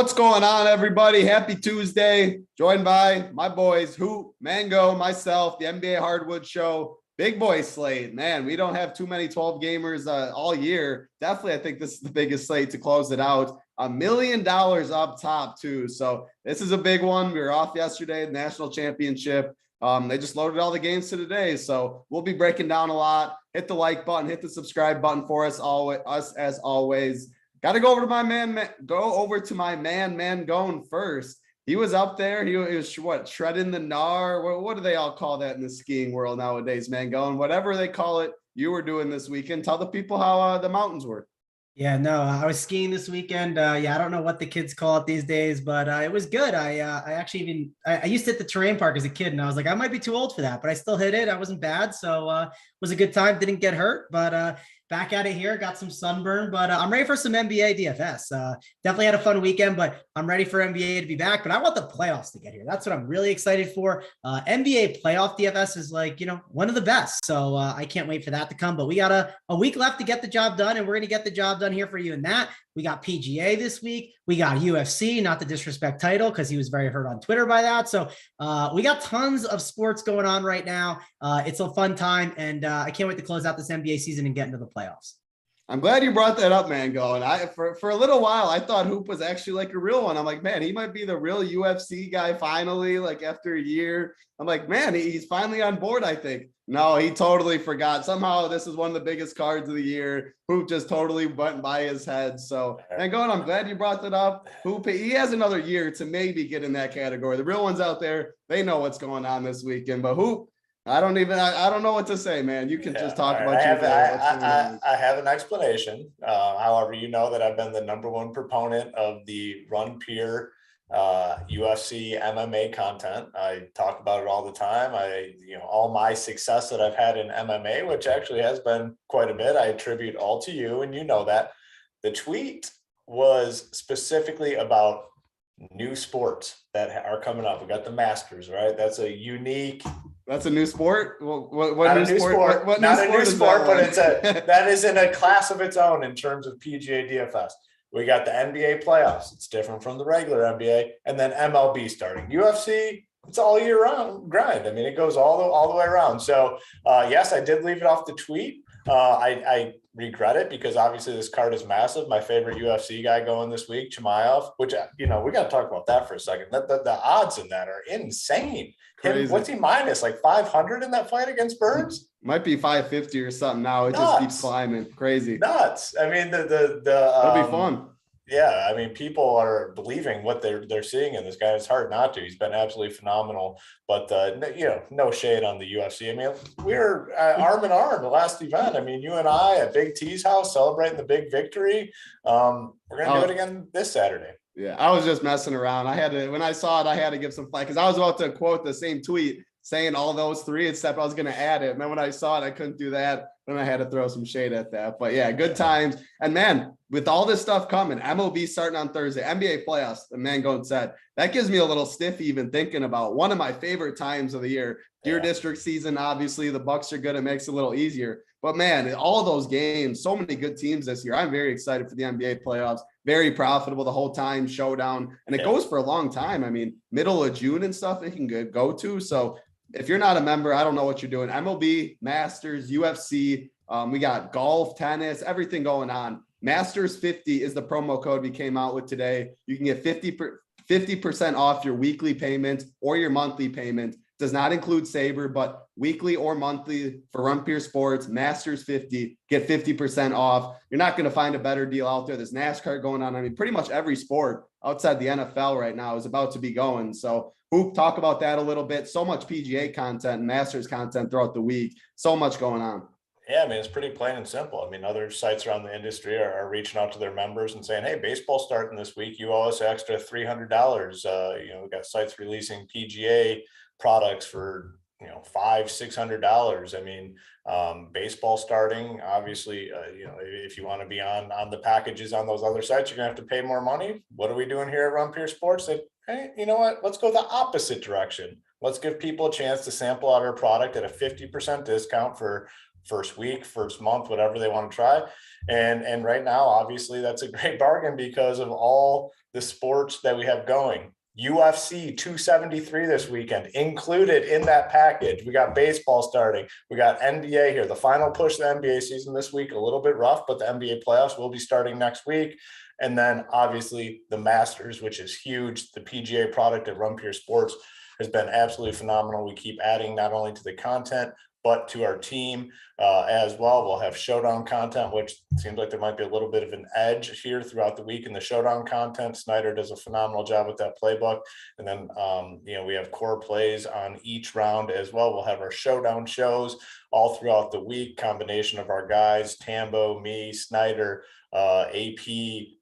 What's going on, everybody? Happy Tuesday. Joined by my boys, Hoop, Mango, myself, the NBA Hardwood show. Big boy slate. Man, we don't have too many 12 gamers all year. Definitely, I think this is the biggest slate to close it out. $1 million up top, too. So this is a big one. We were off yesterday, the national championship. They just loaded all the games to today. So we'll be breaking down a lot. Hit the like button, hit the subscribe button for us as always. Got to go over to my man, Mangone first. He was up there. He was what, shredding the gnar? What do they all call that in the skiing world nowadays, Mangone? Whatever they call it, you were doing this weekend. Tell the people how the mountains were. Yeah, no, I was skiing this weekend. I don't know what the kids call it these days, but it was good. I actually I used to hit the terrain park as a kid, and I was like, I might be too old for that, but I still hit it. I wasn't bad, so it was a good time. Didn't get hurt, but back at it here. Got some sunburn, but I'm ready for some NBA DFS. Definitely had a fun weekend, but I'm ready for NBA to be back. But I want the playoffs to get here. That's what I'm really excited for. NBA playoff DFS is one of the best. So I can't wait for that to come. But we got a week left to get the job done, and we're going to get the job done here for you. And that we got PGA this week. We got UFC, not the disrespect title, because he was very hurt on Twitter by that. So we got tons of sports going on right now. It's a fun time, and I can't wait to close out this NBA season and get into the playoffs. I'm glad you brought that up, Mango. And for a little while, I thought Hoop was actually like a real one. I'm like, man, he might be the real UFC guy finally, like after a year. I'm like, man, he's finally on board, I think. No, he totally forgot. Somehow this is one of the biggest cards of the year. Hoop just totally went by his head. So, Mango, I'm glad you brought that up. Hoop, he has another year to maybe get in that category. The real ones out there, they know what's going on this weekend. But Hoop, I don't know what to say, man. You can just talk about I have an explanation. However, you know that I've been the number one proponent of the Run Peer UFC MMA content. I talk about it all the time. All my success that I've had in MMA, which actually has been quite a bit, I attribute all to you, and you know that. The tweet was specifically about new sports that are coming up. We got the Masters, right? That's a new sport. What new sport? Not a new sport, but that is in a class of its own in terms of PGA DFS. We got the NBA playoffs. It's different from the regular NBA, and then MLB starting. UFC, it's all year round grind. I mean, it goes all the way around. So yes, I did leave it off the tweet. I regret it because obviously this card is massive. My favorite UFC guy going this week, Chimaev, which, we got to talk about that for a second. The odds in that are insane. What's he minus, like 500 in that fight against Burns? Might be 550 or something now. It just keeps climbing. Crazy. Nuts. I mean, it'll be fun. Yeah, I mean, people are believing what they're seeing in this guy. It's hard not to. He's been absolutely phenomenal. But no shade on the UFC. I mean, we were arm in arm the last event. I mean, you and I at Big T's house celebrating the big victory. We're gonna do it again this Saturday. Yeah, I was just messing around. When I saw it, I had to give some flack because I was about to quote the same tweet saying all those three, except I was going to add it. And then when I saw it, I couldn't do that. Then I had to throw some shade at that. But yeah, good times. And man, with all this stuff coming, MLB starting on Thursday, NBA playoffs, the Mangone said, that gives me a little stiff even thinking about one of my favorite times of the year. Deer District season, obviously, the Bucks are good. It makes it a little easier. But man, all those games, so many good teams this year. I'm very excited for the NBA playoffs. Very profitable the whole time, Showdown. And it goes for a long time. I mean, middle of June and stuff, it can go to. So if you're not a member, I don't know what you're doing. MLB, Masters, UFC, we got golf, tennis, everything going on. Masters 50 is the promo code we came out with today. You can get 50% off your weekly payment or your monthly payment. Does not include Sabre, but weekly or monthly for Run Peer Sports, Masters 50, get 50% off. You're not going to find a better deal out there. There's NASCAR going on. I mean, pretty much every sport outside the NFL right now is about to be going. So Hoop, talk about that a little bit. So much PGA content and Masters content throughout the week. So much going on. Yeah, I mean, it's pretty plain and simple. I mean, other sites around the industry are reaching out to their members and saying, hey, baseball's starting this week. You owe us extra $300. We've got sites releasing PGA products for $500-$600. I mean, baseball starting, obviously, if you want to be on the packages on those other sites, you're gonna have to pay more money. What are we doing here at Run Peer Sports? Hey, you know what? Let's go the opposite direction. Let's give people a chance to sample out our product at a 50% discount for first week, first month, whatever they want to try. And right now, obviously, that's a great bargain because of all the sports that we have going. UFC 273 this weekend included in that package. We got baseball starting. We got NBA here. The final push of the NBA season this week, a little bit rough, but the NBA playoffs will be starting next week. And then obviously the Masters, which is huge. The PGA product at Run Pure Sports has been absolutely phenomenal. We keep adding not only to the content, but to our team as well. We'll have Showdown content, which seems like there might be a little bit of an edge here throughout the week in the Showdown content. Snyder does a phenomenal job with that playbook. And then, we have core plays on each round as well. We'll have our Showdown shows all throughout the week, combination of our guys, Tambo, me, Snyder, AP,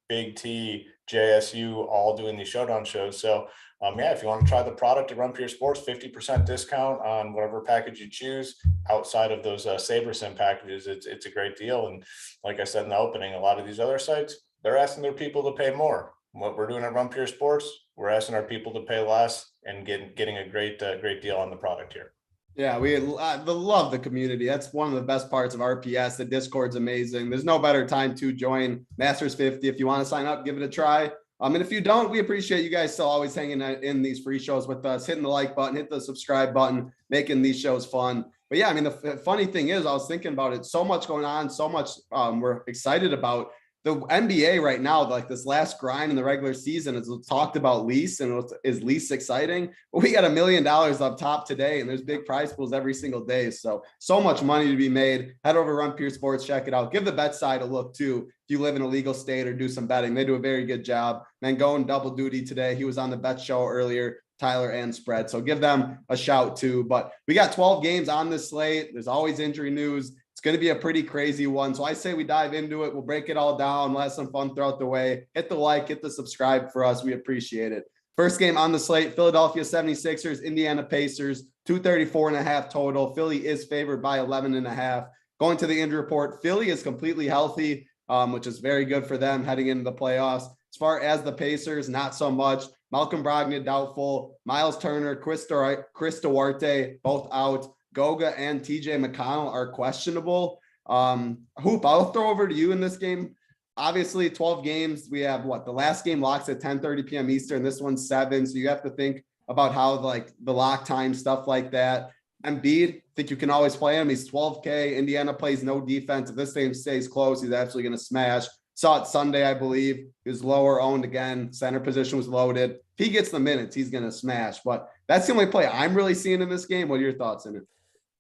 Big T, JSU, all doing these Showdown shows. So if you want to try the product at Run Pure Sports, 50% discount on whatever package you choose outside of those SaberSim packages. It's a great deal. And like I said in the opening, a lot of these other sites, they're asking their people to pay more. What we're doing at Run Pure Sports, we're asking our people to pay less and getting a great deal on the product here. Yeah, we love the community. That's one of the best parts of RPS. The Discord's amazing. There's no better time to join Masters 50. If you want to sign up, give it a try. And if you don't, we appreciate you guys still always hanging in these free shows with us, hitting the like button, hit the subscribe button, making these shows fun. But yeah, I mean, the funny thing is, I was thinking about it, so much going on, so much we're excited about. The NBA right now, like this last grind in the regular season is talked about least and is least exciting. But we got $1 million up top today, and there's big prize pools every single day. So much money to be made. Head over to Run Pure Sports, check it out. Give the bet side a look too. If you live in a legal state or do some betting, they do a very good job. Mangone double duty today. He was on the bet show earlier, Tyler and Spread. So give them a shout too. But we got 12 games on this slate. There's always injury news. It's going to be a pretty crazy one. So I say we dive into it. We'll break it all down. We'll have some fun throughout the way. Hit the like, hit the subscribe for us. We appreciate it. First game on the slate, Philadelphia 76ers, Indiana Pacers, 234.5 total. Philly is favored by 11.5. Going to the injury report, Philly is completely healthy, which is very good for them heading into the playoffs. As far as the Pacers, not so much. Malcolm Brogdon doubtful. Miles Turner, Chris Duarte, both out. Goga and TJ McConnell are questionable. Hoop, I'll throw over to you in this game. Obviously, 12 games. We have the last game locks at 10:30 p.m. Eastern. This one's 7. So you have to think about how the lock time, stuff like that. Embiid, think you can always play him. He's 12K. Indiana plays no defense. If this game stays close, he's absolutely going to smash. Saw it Sunday, I believe. He was lower owned again. Center position was loaded. If he gets the minutes, he's going to smash. But that's the only play I'm really seeing in this game. What are your thoughts in it?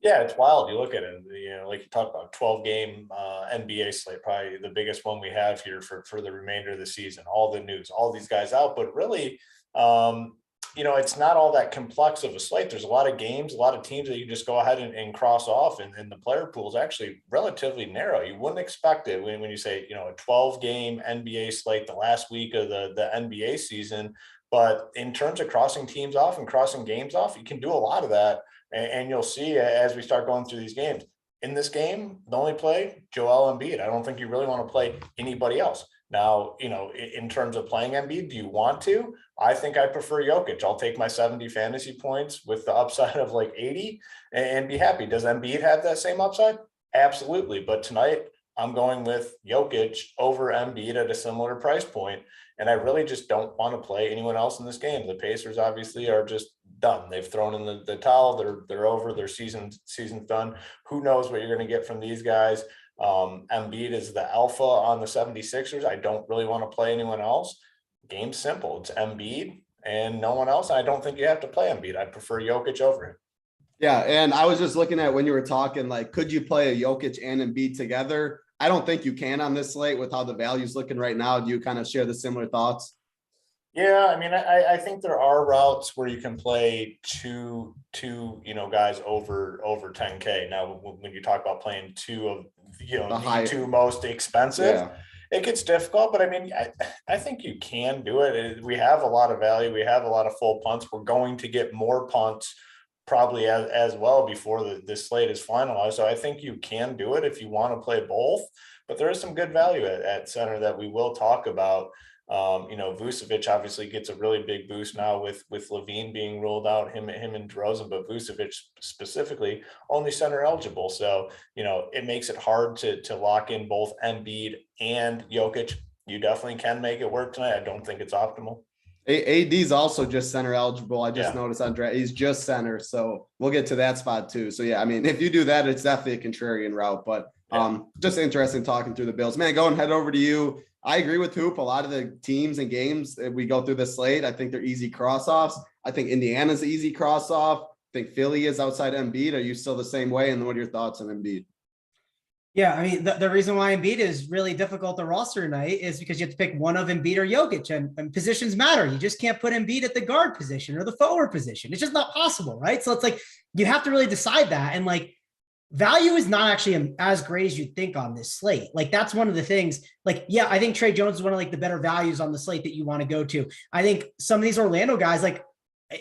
Yeah, it's wild. You look at it, like you talked about, 12-game NBA slate, probably the biggest one we have here for the remainder of the season. All the news, all these guys out, but really, it's not all that complex of a slate. There's a lot of games, a lot of teams that you just go ahead and cross off, and the player pool is actually relatively narrow. You wouldn't expect it when you say, a 12-game NBA slate, the last week of the NBA season. But in terms of crossing teams off and crossing games off, you can do a lot of that. And you'll see as we start going through these games. In this game, the only play, Joel Embiid. I don't think you really want to play anybody else. Now, in terms of playing Embiid, do you want to? I think I prefer Jokic. I'll take my 70 fantasy points with the upside of 80 and be happy. Does Embiid have that same upside? Absolutely. But tonight, I'm going with Jokic over Embiid at a similar price point. And I really just don't want to play anyone else in this game. The Pacers obviously are just done. They've thrown in the towel. They're over. Their season's done. Who knows what you're going to get from these guys? Embiid is the alpha on the 76ers. I don't really want to play anyone else. Game's simple. It's Embiid and no one else. I don't think you have to play Embiid. I prefer Jokic over him. Yeah, and I was just looking at when you were talking, could you play a Jokic and Embiid together? I don't think you can on this slate with how the value's looking right now. Do you kind of share the similar thoughts? Yeah, I mean, I think there are routes where you can play two guys over 10K. Now, when you talk about playing two of the two most expensive, It gets difficult. But I mean, I think you can do it. We have a lot of value. We have a lot of full punts. We're going to get more punts probably as well before this slate is finalized. So I think you can do it if you want to play both. But there is some good value at center that we will talk about. Vucevic obviously gets a really big boost now with Levine being ruled out, him and DeRozan, but Vucevic specifically only center eligible. So, it makes it hard to lock in both Embiid and Jokic. You definitely can make it work tonight. I don't think it's optimal. AD's also just center eligible. I just noticed on draft, he's just center. So we'll get to that spot too. So yeah, I mean, if you do that, it's definitely a contrarian route, but just interesting talking through the Bills. Man, go and head over to you. I agree with Hoop. A lot of the teams and games that we go through the slate, I think they're easy cross-offs. I think Indiana's an easy cross-off. I think Philly is outside Embiid. Are you still the same way? And what are your thoughts on Embiid? Yeah, I mean, the reason why Embiid is really difficult to roster tonight is because you have to pick one of Embiid or Jokic, and positions matter. You just can't put Embiid at the guard position or the forward position. It's just not possible, right? So it's like you have to really decide that. And like, value is not actually as great as you'd think on this slate. Like, that's one of the things. Like, yeah, I think Trey Jones is one of like the better values on the slate that you want to go to. I think some of these Orlando guys, like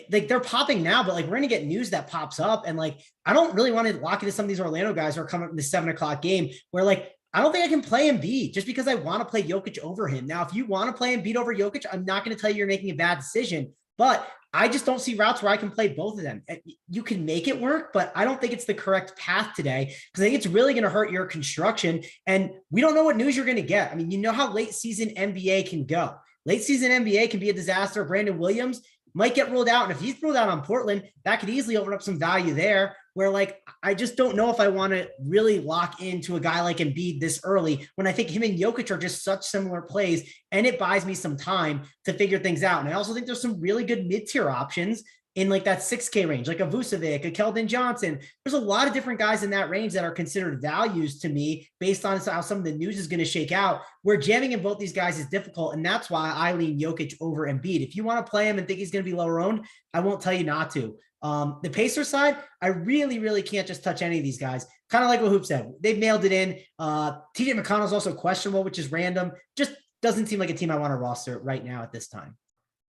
they're popping now, but like we're going to get news that pops up. And like, I don't really want to lock into some of these Orlando guys who are coming up in the 7:00 game where like, I don't think I can play Embiid just because I want to play Jokic over him. Now, if you want to play Embiid over Jokic, I'm not going to tell you you're making a bad decision, but I just don't see routes where I can play both of them. You can make it work, but I don't think it's the correct path today because I think it's really going to hurt your construction. And we don't know what news you're going to get. I mean, you know how late season NBA can go. Late season NBA can be a disaster. Brandon Williams might get ruled out. And if he's ruled out on Portland, that could easily open up some value there where like, I just don't know if I want to really lock into a guy like Embiid this early when I think him and Jokic are just such similar plays and it buys me some time to figure things out. And I also think there's some really good mid-tier options in like that 6K range, like a Vucevic, a Keldon Johnson. There's a lot of different guys in that range that are considered values to me based on how some of the news is going to shake out, where jamming in both these guys is difficult. And that's why I lean Jokic over Embiid. If you want to play him and think he's going to be lower owned, I won't tell you not to. The Pacers side, I really can't just touch any of these guys. Kind of like what Hoop said, they've mailed it in. TJ McConnell's also questionable, which is random. Just doesn't seem like a team I want to roster right now at this time.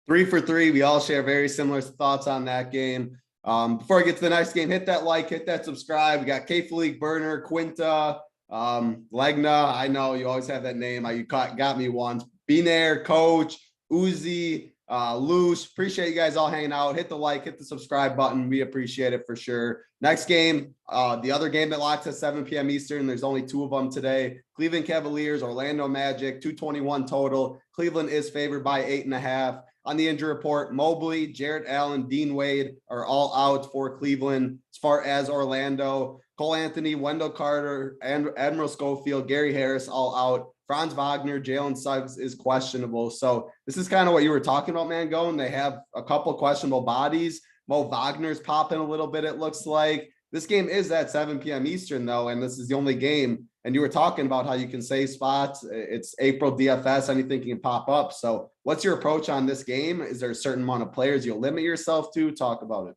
3 for 3. We all share very similar thoughts on that game. Before I get to the next game, hit that like, hit that subscribe. We got K-Fleek, Burner, Quinta, Legna. I know you always have that name. You got me once. Binair, Coach, Uzi, Luce. Appreciate you guys all hanging out. Hit the like, hit the subscribe button. We appreciate it for sure. Next game, the other game that locks at 7 p.m. Eastern. There's only 2 of them today. Cleveland Cavaliers, Orlando Magic, 221 total. Cleveland is favored by 8.5. On the injury report, Mobley, Jarrett Allen, Dean Wade are all out for Cleveland. As far as Orlando, Cole Anthony, Wendell Carter, and Admiral Schofield, Gary Harris all out. Franz Wagner, Jalen Suggs is questionable. So this is kind of what you were talking about, man, going. They have a couple questionable bodies. Mo Wagner's popping a little bit, it looks like. This game is at 7 p.m. Eastern, though, and this is the only game. And you were talking about how you can save spots. It's April DFS, anything can pop up. So what's your approach on this game? Is there a certain amount of players you'll limit yourself to? Talk about it.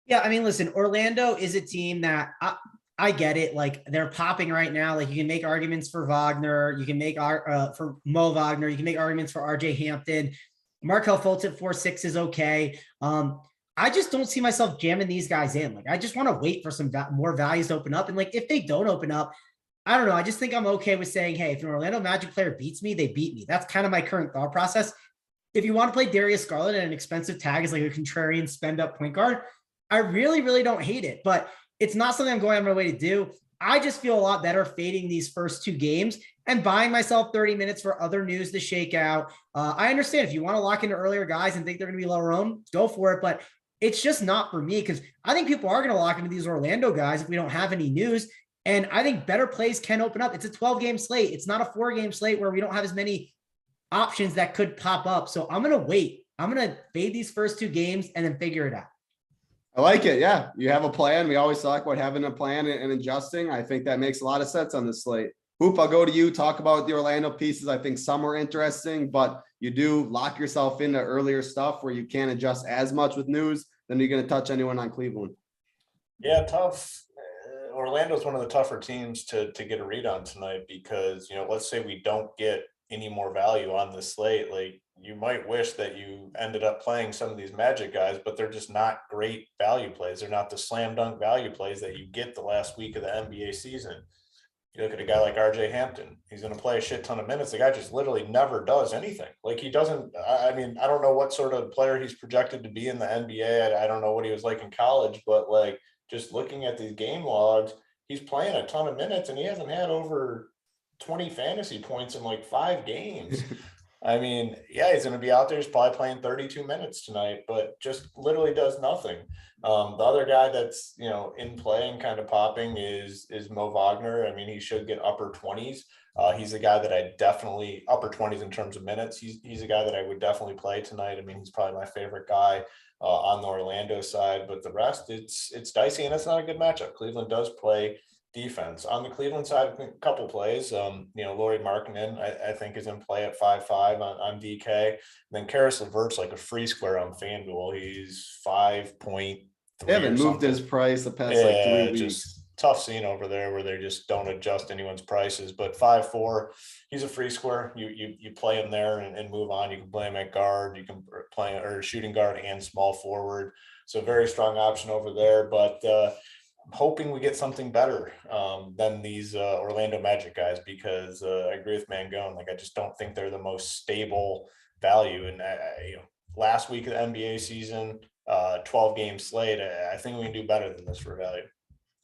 Yeah, I mean, listen, Orlando is a team that I get it. Like, they're popping right now. Like, you can make arguments for Wagner. You can make for Mo Wagner. You can make arguments for RJ Hampton. Markelle Fultz at 4.6 is okay. I just don't see myself jamming these guys in. Like, I just want to wait for some more values to open up. And like, if they don't open up, I don't know. I just think I'm okay with saying, hey, if an Orlando Magic player beats me, they beat me. That's kind of my current thought process. If you want to play Darius Garland at an expensive tag as like a contrarian spend up point guard, I really don't hate it, but it's not something I'm going on my way to do. I just feel a lot better fading these first 2 games and buying myself 30 minutes for other news to shake out. I understand if you want to lock into earlier guys and think they're going to be lower owned, go for it. But it's just not for me because I think people are going to lock into these Orlando guys if we don't have any news. And I think better plays can open up. It's a 12-game slate. It's not a 4-game slate where we don't have as many options that could pop up. So I'm going to wait. I'm going to fade these first 2 games and then figure it out. I like it. Yeah. You have a plan. We always talk about having a plan and adjusting. I think that makes a lot of sense on this slate. Hoop, I'll go to you. Talk about the Orlando pieces. I think some are interesting, but you do lock yourself into earlier stuff where you can't adjust as much with news. Then you're going to touch anyone on Cleveland. Yeah, tough. Orlando is one of the tougher teams to get a read on tonight because, let's say we don't get any more value on this slate. Like, you might wish that you ended up playing some of these Magic guys, but they're just not great value plays. They're not the slam dunk value plays that you get the last week of the NBA season. You look at a guy like RJ Hampton, he's going to play a shit ton of minutes. The guy just literally never does anything. Like he doesn't, I mean, I don't know what sort of player he's projected to be in the NBA. I don't know what he was like in college, but like just looking at these game logs, he's playing a ton of minutes and he hasn't had over 20 fantasy points in like 5 games. I mean, yeah, he's going to be out there. He's probably playing 32 minutes tonight, but just literally does nothing. The other guy that's, in play and kind of popping is Mo Wagner. I mean, he should get upper 20s. He's a guy that I definitely upper 20s in terms of minutes. He's a guy that I would definitely play tonight. I mean, he's probably my favorite guy on the Orlando side, but the rest it's dicey and it's not a good matchup. Cleveland does play defense. On the Cleveland side, a couple plays. Lauri Markkanen, I think, is in play at 5.5 on DK. And then Karis LeVert's like a free square on FanDuel. He's 5.3. They haven't moved his price the past 3 weeks. Just tough scene over there where they just don't adjust anyone's prices. But 5.4, he's a free square. You play him there and move on. You can play him at guard. You can play or shooting guard and small forward. So very strong option over there. But I'm hoping we get something better than these Orlando Magic guys, because I agree with Mangone. Like, I just don't think they're the most stable value. And last week of the NBA season, 12-game slate, I think we can do better than this for value.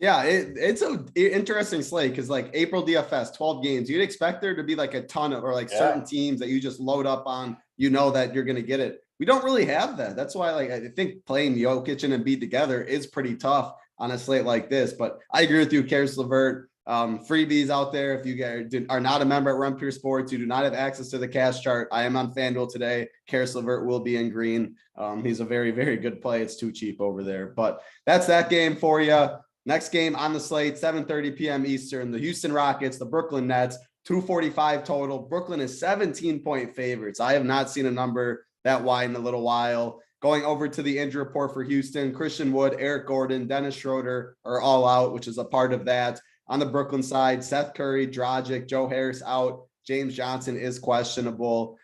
Yeah, it's an interesting slate because like April DFS, 12 games, you'd expect there to be like a ton of, or like certain teams that you just load up on, that you're going to get it. We don't really have that. That's why, like, I think playing Jokic and Embiid together is pretty tough on a slate like this. But I agree with you, Karis LeVert. Freebies out there. If you guys are not a member at Run Pure Sports, you do not have access to the cash chart. I am on FanDuel today. Karis LeVert will be in green. He's a very, very good play. It's too cheap over there. But that's that game for you. Next game on the slate, 7:30 p.m. Eastern, the Houston Rockets, the Brooklyn Nets, 245 total. Brooklyn is 17-point favorites. I have not seen a number that wide in a little while. Going over to the injury report for Houston, Christian Wood, Eric Gordon, Dennis Schroeder are all out, which is a part of that. On the Brooklyn side, Seth Curry, Dragic, Joe Harris out. James Johnson is questionable.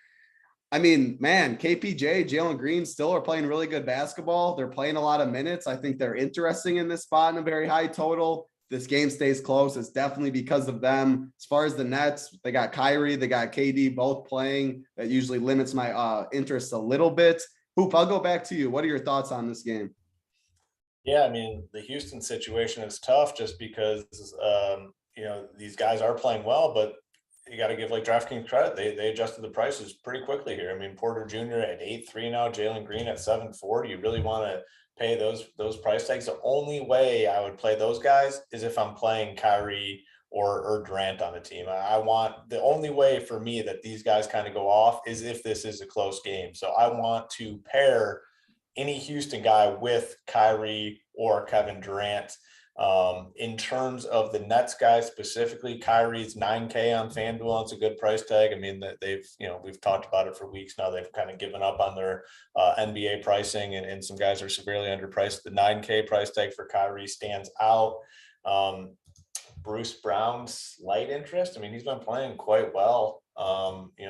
I mean, man, KPJ, Jalen Green still are playing really good basketball. They're playing a lot of minutes. I think they're interesting in this spot in a very high total. This game stays close. It's definitely because of them. As far as the Nets, they got Kyrie, they got KD both playing. That usually limits my interest a little bit. Hoop, I'll go back to you. What are your thoughts on this game? Yeah, I mean, the Houston situation is tough just because, these guys are playing well, but you got to give like DraftKings credit. They adjusted the prices pretty quickly here. I mean, Porter Jr. at 8.3 now, Jalen Green at 7.4. Do you really want to pay those price tags? The only way I would play those guys is if I'm playing Kyrie or Durant on a team. I want the only way for me that these guys kind of go off is if this is a close game. So I want to pair any Houston guy with Kyrie or Kevin Durant. In terms of the Nets guys specifically, Kyrie's 9K on FanDuel. It's a good price tag. I mean, that we've talked about it for weeks now. They've kind of given up on their NBA pricing, and some guys are severely underpriced. The 9K price tag for Kyrie stands out. Bruce Brown's slight interest. I mean, he's been playing quite well.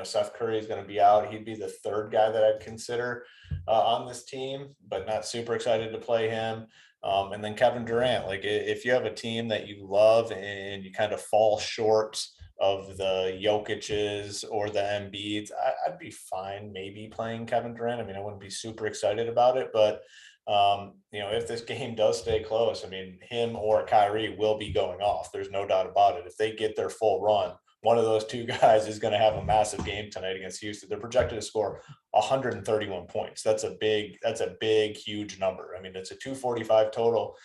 Seth Curry is going to be out. He'd be the third guy that I'd consider on this team, but not super excited to play him. And then Kevin Durant, like if you have a team that you love and you kind of fall short of the Jokic's or the Embiid's, I'd be fine maybe playing Kevin Durant. I mean, I wouldn't be super excited about it, but if this game does stay close, I mean, him or Kyrie will be going off. There's no doubt about it. If they get their full run, one of those two guys is going to have a massive game tonight against Houston. They're projected to score 131 points. That's a big, huge number. I mean, it's a 245 total.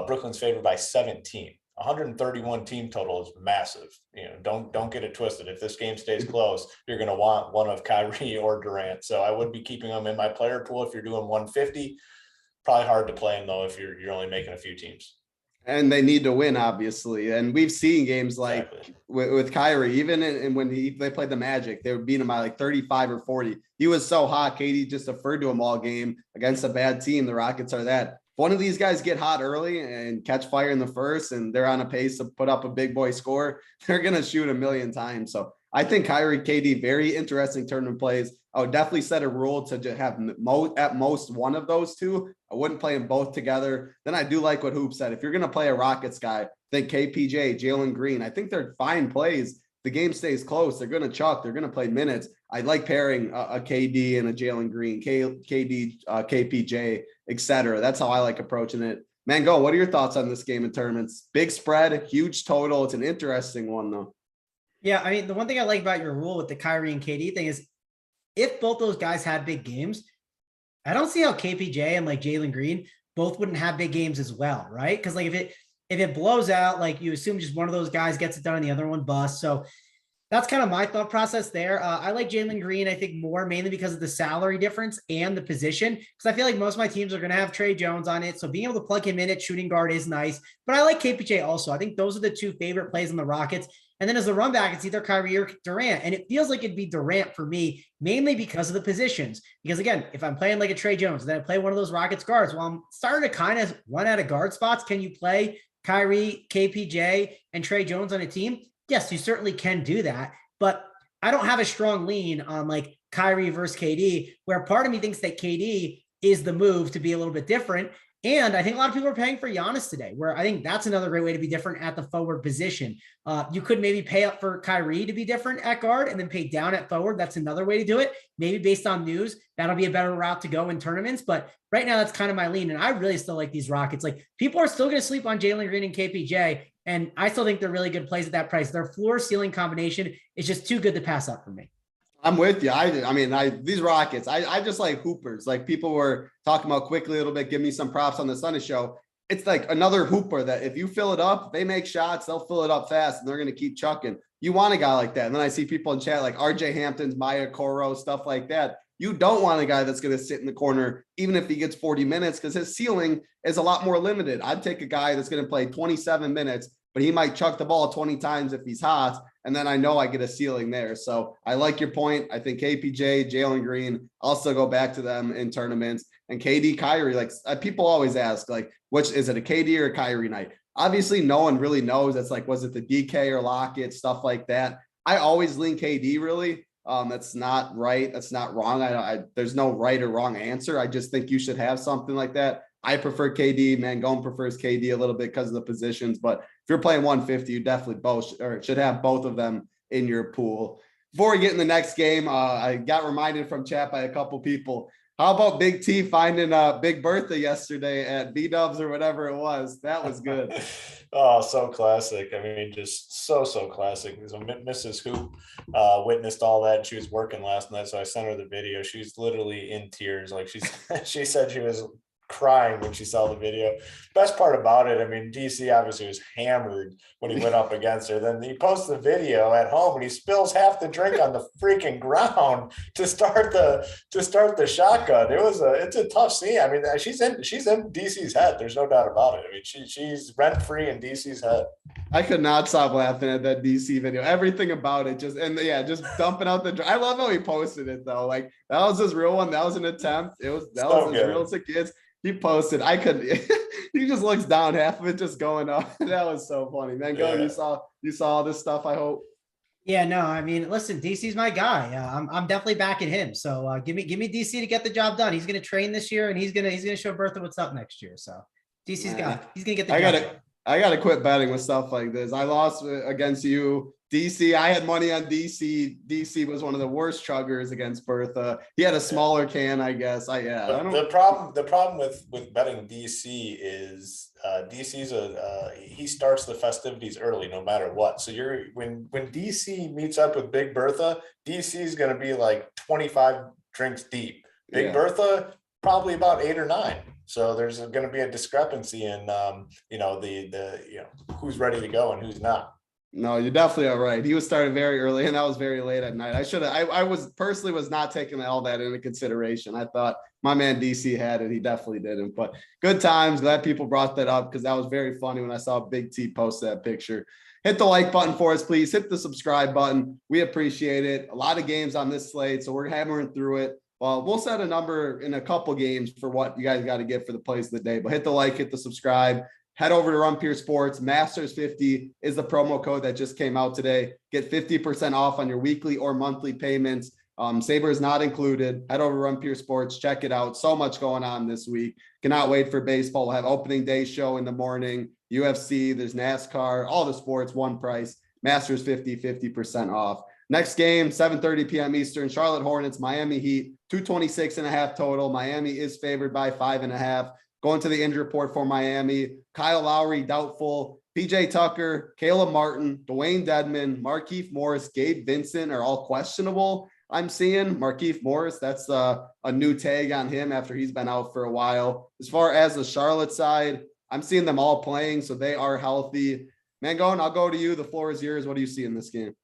Brooklyn's favored by 17. 131 team total is massive. Don't get it twisted. If this game stays close, you're going to want one of Kyrie or Durant. So I would be keeping them in my player pool if you're doing 150. Probably hard to play them though if you're only making a few teams. And they need to win, obviously. And we've seen games like with Kyrie, even when they played the Magic, they were beating him by like 35 or 40. He was so hot. KD just deferred to him all game against a bad team. The Rockets are that. If one of these guys get hot early and catch fire in the first, and they're on a pace to put up a big boy score, they're going to shoot a million times. So I think Kyrie, KD, very interesting tournament plays. I would definitely set a rule to just have at most one of those two. I wouldn't play them both together. Then I do like what Hoop said. If you're going to play a Rockets guy, think KPJ, Jalen Green. I think they're fine plays. The game stays close. They're going to chuck. They're going to play minutes. I like pairing a KD and a Jalen Green, KD, KPJ, etc. That's how I like approaching it. Mango, what are your thoughts on this game in tournaments? Big spread, huge total. It's an interesting one, though. Yeah, I mean, the one thing I like about your rule with the Kyrie and KD thing is if both those guys had big games, I don't see how KPJ and like Jalen Green both wouldn't have big games as well, right? Because like if it blows out, like you assume just one of those guys gets it done and the other one busts. So that's kind of my thought process there. I like Jalen Green, I think, more mainly because of the salary difference and the position, because I feel like most of my teams are going to have Trey Jones on it. So being able to plug him in at shooting guard is nice. But I like KPJ also. I think those are the two favorite plays on the Rockets. And then as a run back, it's either Kyrie or Durant. And it feels like it'd be Durant for me, mainly because of the positions. Because again, if I'm playing like a Trey Jones, then I play one of those Rockets guards. Well, I'm starting to kind of run out of guard spots. Can you play Kyrie, KPJ, and Trey Jones on a team? Yes, you certainly can do that. But I don't have a strong lean on like Kyrie versus KD, where part of me thinks that KD is the move to be a little bit different. And I think a lot of people are paying for Giannis today, where I think that's another great way to be different at the forward position. You could maybe pay up for Kyrie to be different at guard and then pay down at forward. That's another way to do it. Maybe based on news, that'll be a better route to go in tournaments. But right now, that's kind of my lean. And I really still like these Rockets. Like people are still going to sleep on Jalen Green and KPJ. And I still think they're really good plays at that price. Their floor ceiling combination is just too good to pass up for me. I'm with you. I mean, these Rockets, I just like hoopers. Like people were talking about quickly a little bit, give me some props on the Sunday show. It's like another hooper that if you fill it up, they make shots, they'll fill it up fast and they're going to keep chucking. You want a guy like that. And then I see people in chat like RJ Hamptons, Maya Coro, stuff like that. You don't want a guy that's going to sit in the corner, even if he gets 40 minutes, because his ceiling is a lot more limited. I'd take a guy that's going to play 27 minutes, but he might chuck the ball 20 times if he's hot. And then I know I get a ceiling there. So I like your point. I think KPJ, Jalen Green, I'll still go back to them in tournaments. And KD, Kyrie, like people always ask, like, which is it, a KD or a Kyrie night? Obviously, no one really knows. It's like, was it the DK or Lockett, stuff like that. I always lean KD, really. That's not right. That's not wrong. There's no right or wrong answer. I just think you should have something like that. I prefer KD. Mangone prefers KD a little bit because of the positions, but if you're playing 150, you definitely should have both of them in your pool. Before we get in the next game, I got reminded from chat by a couple people. How about Big T finding Big Bertha yesterday at B-Dubs or whatever it was? That was good. Oh, so classic. I mean, just so classic. So Mrs. Hoop witnessed all that. And she was working last night, so I sent her the video. She's literally in tears. Like she said she was crying when she saw the video. Best part about it, I mean, DC obviously was hammered when he went up against her. Then he posts the video at home and he spills half the drink on the freaking ground to start the shotgun. It's a tough scene. I mean, she's in DC's head. There's no doubt about it. I mean, she's rent free in DC's head. I could not stop laughing at that DC video. Everything about it, just dumping out the. I love how he posted it though. Like that was his real one. That was an attempt. Was as real as it gets. He posted. I could. He just looks down. Half of it just going up. That was so funny, man. Go. Yeah. You saw all this stuff. I hope. Yeah, no, I mean, listen, DC's my guy. I'm definitely backing him. So give me DC to get the job done. He's going to train this year, and he's gonna show Bertha what's up next year. So DC's guy. He's going to get the job done. I got to quit betting with stuff like this. I lost against you. DC, I had money on DC. DC was one of the worst chuggers against Bertha. He had a smaller can, I guess. The problem with betting DC is he starts the festivities early no matter what. So when DC meets up with Big Bertha, DC is going to be like 25 drinks deep. Big Bertha probably about 8 or 9. So there's going to be a discrepancy in who's ready to go and who's not. No, you definitely are right. He was starting very early, and that was very late at night. I was not taking all that into consideration. I thought my man DC had it. He definitely didn't. But good times. Glad people brought that up because that was very funny when I saw Big T post that picture. Hit the like button for us, please. Hit the subscribe button. We appreciate it. A lot of games on this slate, so we're hammering through it. Well, we'll set a number in a couple games for what you guys got to get for the plays of the day. But hit the like, hit the subscribe. head over to Run Pure Sports. Masters50 is the promo code that just came out today. Get 50% off on your weekly or monthly payments. Saber is not included. Head over to Run Pure Sports. Check it out. So much going on this week. Cannot wait for baseball. We'll have opening day show in the morning. UFC, there's NASCAR, all the sports, one price. Masters50, 50% off. Next game, 7:30 p.m. Eastern, Charlotte Hornets, Miami Heat, 226.5 total. Miami is favored by 5.5. Going to the injury report for Miami, Kyle Lowry, doubtful. PJ Tucker, Caleb Martin, Dwayne Dedmon, Markieff Morris, Gabe Vincent are all questionable. I'm seeing Markieff Morris. That's a new tag on him after he's been out for a while. As far as the Charlotte side, I'm seeing them all playing, so they are healthy. Mangone, I'll go to you. The floor is yours. What do you see in this game?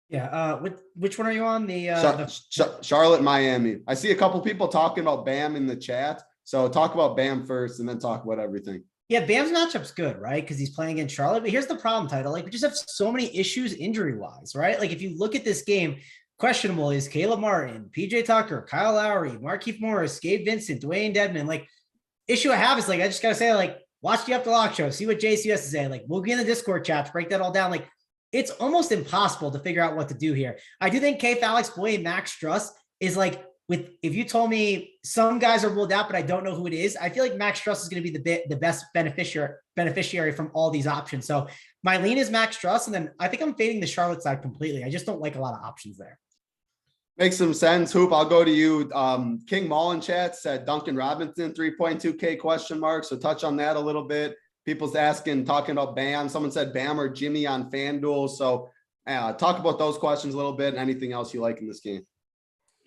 Yeah. Which one are you on? The Charlotte, Miami. I see a couple people talking about Bam in the chat. So talk about Bam first and then talk about everything. Yeah, Bam's matchup's good, right? Because he's playing against Charlotte. But here's the problem, Title. Like, we just have so many issues injury-wise, right? Like, if you look at this game, questionable is Caleb Martin, PJ Tucker, Kyle Lowry, Markieff Morris, Gabe Vincent, Dwayne Dedmon. Like, issue I have is, like, I just got to say, like, watch the After Lock show, see what JSU has to say. Like, we'll be in the Discord chat to break that all down. Like, it's almost impossible to figure out what to do here. I do think Alex Boy and Max Struss is like, if you told me some guys are ruled out, but I don't know who it is, I feel like Max Struss is going to be the best beneficiary from all these options. So my lean is Max Struss, and then I think I'm fading the Charlotte side completely. I just don't like a lot of options there. Makes some sense. Hoop, I'll go to you. King Mullen chat said Duncan Robinson, 3.2K question mark. So touch on that a little bit. People's asking, talking about Bam. Someone said Bam or Jimmy on FanDuel. So talk about those questions a little bit and anything else you like in this game.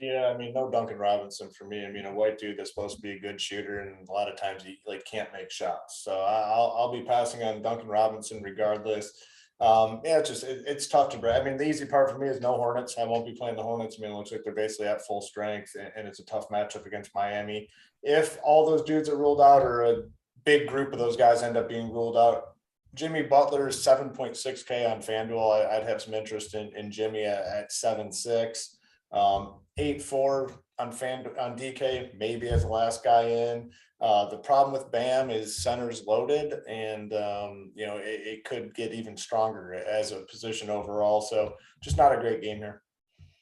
Yeah, I mean, no Duncan Robinson for me. I mean, a white dude that's supposed to be a good shooter, and a lot of times he can't make shots. So I'll be passing on Duncan Robinson regardless. It's tough to break. I mean, the easy part for me is no Hornets. I won't be playing the Hornets. I mean, it looks like they're basically at full strength, and it's a tough matchup against Miami. If all those dudes are ruled out, or a big group of those guys end up being ruled out, Jimmy Butler is 7.6K on FanDuel. I'd have some interest in Jimmy at 7.6. 8.4 on DK, maybe as the last guy in. The problem with Bam is center's loaded, and it could get even stronger as a position overall. So just not a great game here.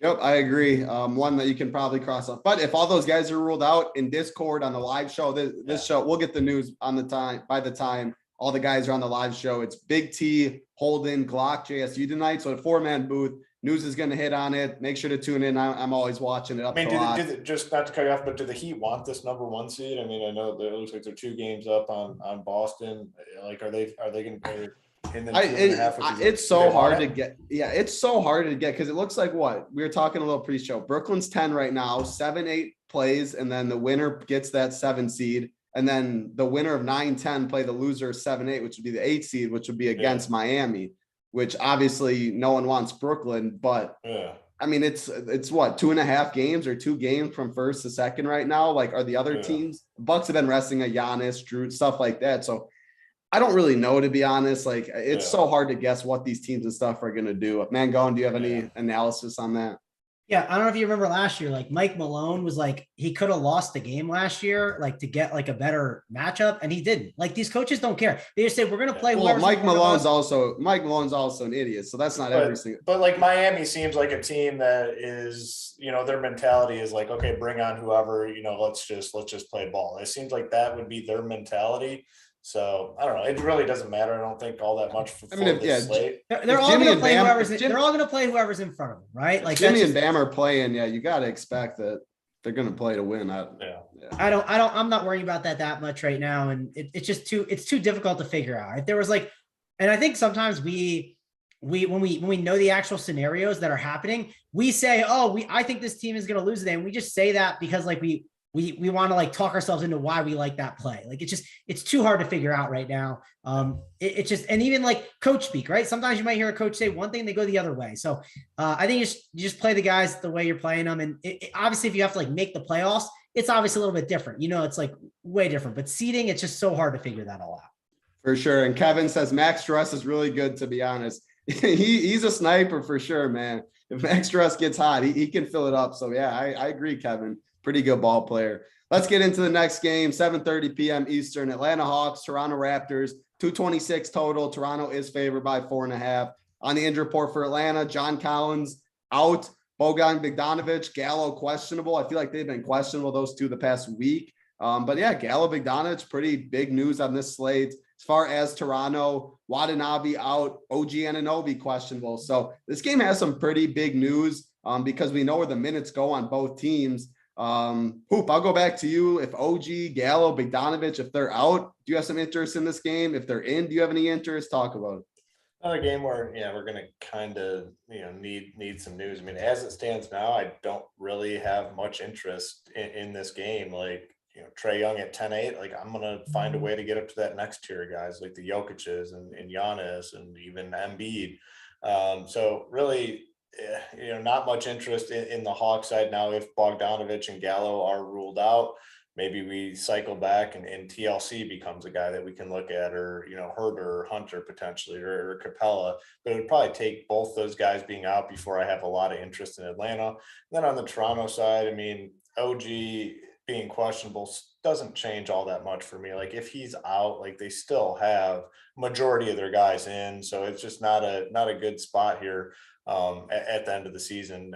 Yep, I agree. One that you can probably cross off. But if all those guys are ruled out in Discord on the live show, this show, we'll get the news on the time. By the time all the guys are on the live show, it's Big T, Holden, Glock, JSU tonight. So a 4-man booth. News is going to hit on it. Make sure to tune in. I'm always watching it. Just not to cut you off, but do the Heat want this number 1 seed? I mean, I know that it looks like they're 2 games up on Boston. Like, are they going to play in the 2.5? It's so hard to get. Yeah, it's so hard to get because it looks like what we were talking a little pre-show. Brooklyn's 10 right now, 7-8 plays, and then the winner gets that 7 seed, and then the winner of 9-10 play the loser 7-8, which would be the 8 seed, which would be against Miami. Which obviously no one wants Brooklyn, but I mean, it's what, 2.5 games or 2 games from first to second right now. Like, are the other teams? Bucks have been resting a Giannis, Drew, stuff like that. So I don't really know, to be honest. Like, it's so hard to guess what these teams and stuff are going to do. Mangone, do you have any analysis on that? Yeah, I don't know if you remember last year, like Mike Malone was like, he could have lost the game last year, like to get like a better matchup, and he didn't. Like, these coaches don't care. They just say, we're going to play. Well, Mike Malone's also an idiot. So that's not every single. But like Miami seems like a team that is, their mentality is like, okay, bring on whoever, let's just play ball. It seems like that would be their mentality. So I don't know. It really doesn't matter. I don't think all that much for this slate. They're all going to play whoever's in front of them, right? Like, Jimmy and Bam are playing. Yeah, you got to expect that they're going to play to win. I'm not worrying about that much right now, and it's too difficult to figure out. If there was like, and I think sometimes when we know the actual scenarios that are happening, we say, I think this team is going to lose today, and we just say that because like we want to like talk ourselves into why we like that play. Like, it's too hard to figure out right now. And even like coach speak, right? Sometimes you might hear a coach say one thing and they go the other way. So I think you just play the guys the way you're playing them. And obviously if you have to like make the playoffs, it's obviously a little bit different. It's like way different, but seeding, it's just so hard to figure that all out. For sure. And Kevin says Max Struss is really good, to be honest. He's a sniper for sure, man. If Max Struss gets hot, he can fill it up. So yeah, I agree, Kevin. Pretty good ball player. Let's get into the next game, 7:30 p.m. Eastern. Atlanta Hawks, Toronto Raptors, 226 total. Toronto is favored by 4.5. On the injury report for Atlanta, John Collins out, Bojan Bogdanovic, Gallo questionable. I feel like they've been questionable, those two, the past week. But yeah, Gallo, Bogdanovic, pretty big news on this slate. As far as Toronto, Watanabe out, OG Anunoby questionable. So this game has some pretty big news because we know where the minutes go on both teams. Hoop, I'll go back to you. If OG, Gallo, Bogdanovic, if they're out, do you have some interest in this game? If they're in, do you have any interest? Talk about it. Another game where, we're going to kind of, need some news. I mean, as it stands now, I don't really have much interest in this game. Like, Trae Young at 10-8, like I'm going to find a way to get up to that next tier guys like the Jokic's and Giannis and even Embiid. So really, not much interest in the Hawks side now. If Bogdanovic and Gallo are ruled out, maybe we cycle back and TLC becomes a guy that we can look at, or, Herder or Hunter potentially, or Capella. But it would probably take both those guys being out before I have a lot of interest in Atlanta. And then on the Toronto side, I mean, OG being questionable doesn't change all that much for me. Like if he's out, like they still have majority of their guys in. So it's just not a good spot here at the end of the season,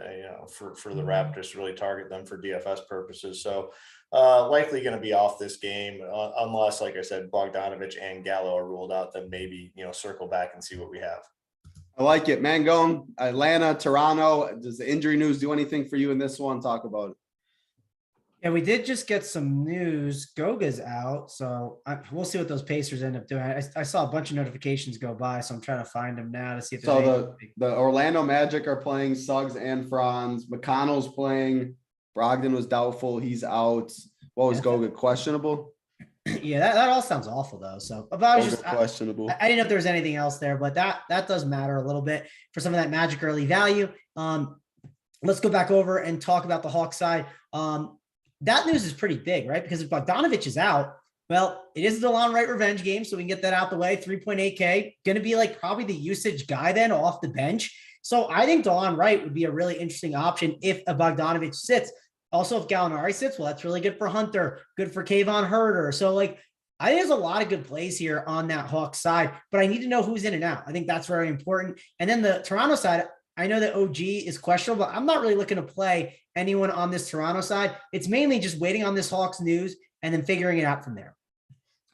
for the Raptors to really target them for DFS purposes. So likely going to be off this game unless, like I said, Bogdanovic and Gallo are ruled out, then maybe, circle back and see what we have. I like it. Mangone, Atlanta, Toronto. Does the injury news do anything for you in this one? Talk about it. Yeah, we did just get some news. Goga's out, so we'll see what those Pacers end up doing. I saw a bunch of notifications go by, so I'm trying to find them now to see if. So the Orlando Magic are playing Suggs and Franz. McConnell's playing. Brogdon was doubtful. He's out. What was Goga, questionable? Yeah, that all sounds awful though. So, but I was just questionable. I didn't know if there was anything else there, but that does matter a little bit for some of that Magic early value. Let's go back over and talk about the Hawks side. That news is pretty big, right? Because if Bogdanovic is out, well, it is a DeLon Wright revenge game, so we can get that out the way. 3.8K, going to be like probably the usage guy then off the bench. So I think DeLon Wright would be a really interesting option if a Bogdanovic sits. Also, if Gallinari sits, well, that's really good for Hunter, good for Kayvon Herter. So like, I think there's a lot of good plays here on that Hawks side, but I need to know who's in and out. I think that's very important. And then the Toronto side, I know that OG is questionable, but I'm not really looking to play anyone on this Toronto side. It's mainly just waiting on this Hawks news and then figuring it out from there.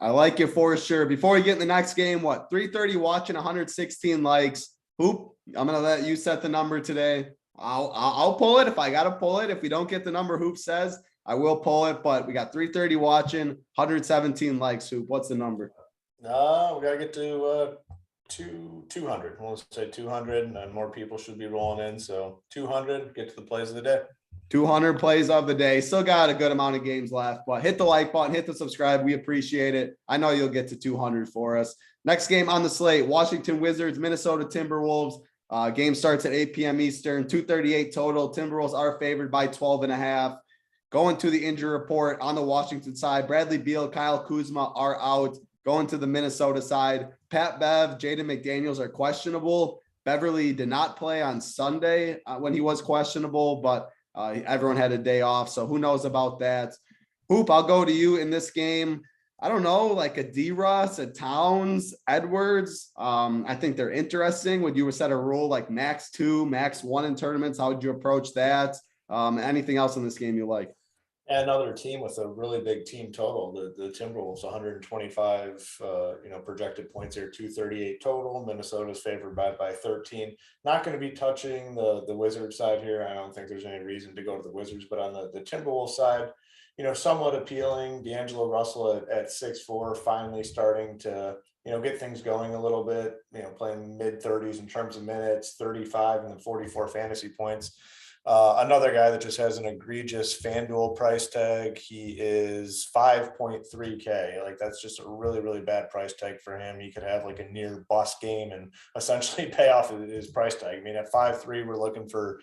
I like it for sure. Before we get in the next game, 330 watching, 116 likes. Hoop, I'm going to let you set the number today. I'll pull it if I got to pull it. If we don't get the number Hoop says, I will pull it, but we got 330 watching, 117 likes. Hoop, what's the number? We got to get to 200. We'll say 200, and more people should be rolling in. So 200, get to the plays of the day. 200 plays of the day. Still got a good amount of games left, but hit the like button, hit the subscribe. We appreciate it. I know you'll get to 200 for us. Next game on the slate, Washington Wizards, Minnesota Timberwolves. Game starts at 8 p.m. Eastern, 238 total. Timberwolves are favored by 12.5. Going to the injury report on the Washington side, Bradley Beal, Kyle Kuzma are out. Going to the Minnesota side, Pat Bev, Jaden McDaniels are questionable. Beverly did not play on Sunday when he was questionable, but everyone had a day off. So who knows about that? Hoop, I'll go to you in this game. I don't know, like a D-Ross, a Towns, Edwards. I think they're interesting. Would you set a rule like max 2, max 1 in tournaments? How would you approach that? Anything else in this game you like? Another team with a really big team total, the Timberwolves, 125 projected points here, 238 total. Minnesota's favored by 13. Not going to be touching the Wizards side here. I don't think there's any reason to go to the Wizards, but on the Timberwolves side, somewhat appealing. D'Angelo Russell at 6'4", finally starting to get things going a little bit, playing mid 30s in terms of minutes, 35 and then 44 fantasy points. Another guy that just has an egregious FanDuel price tag. He is 5.3K. Like that's just a really, really bad price tag for him. He could have like a near bust game and essentially pay off his price tag. I mean, at 5.3, we're looking for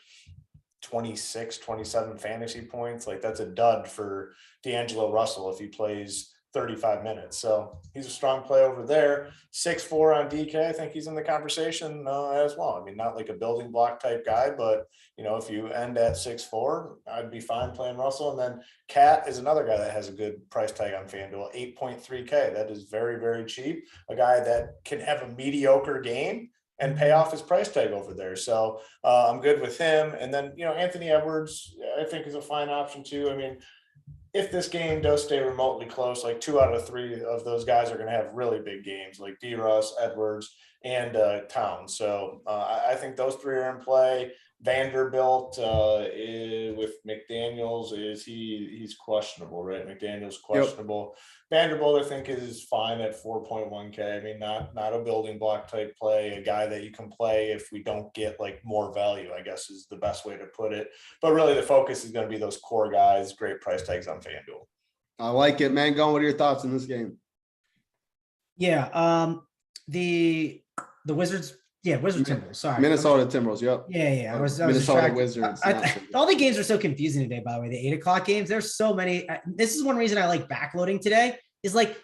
26, 27 fantasy points. Like that's a dud for D'Angelo Russell if he plays 35 minutes. So he's a strong play over there. 6'4" on DK. I think he's in the conversation as well. I mean, not like a building block type guy, but if you end at 6'4", I'd be fine playing Russell. And then Cat is another guy that has a good price tag on FanDuel, 8.3K. That is very, very cheap. A guy that can have a mediocre game and pay off his price tag over there. So I'm good with him. And then, Anthony Edwards, I think, is a fine option too. I mean, if this game does stay remotely close, like 2 out of 3 of those guys are going to have really big games, like D-Russ, Edwards, and Towns. So I think those 3 are in play. Vanderbilt with McDaniels, he's questionable, right? McDaniels questionable. Yep. Vanderbilt, I think, is fine at 4.1K. I mean, not a building block type play, a guy that you can play if we don't get like more value, I guess is the best way to put it. But really the focus is going to be those core guys, great price tags on FanDuel. I like it, man. What are your thoughts in this game? Yeah. The Wizards. Yeah, Wizards Timberwolves. Sorry, Minnesota Timberwolves. Yep. Yeah. I was Minnesota Wizards. All the games are so confusing today. By the way, the 8 o'clock games. There's so many. This is one reason I like backloading today. Is like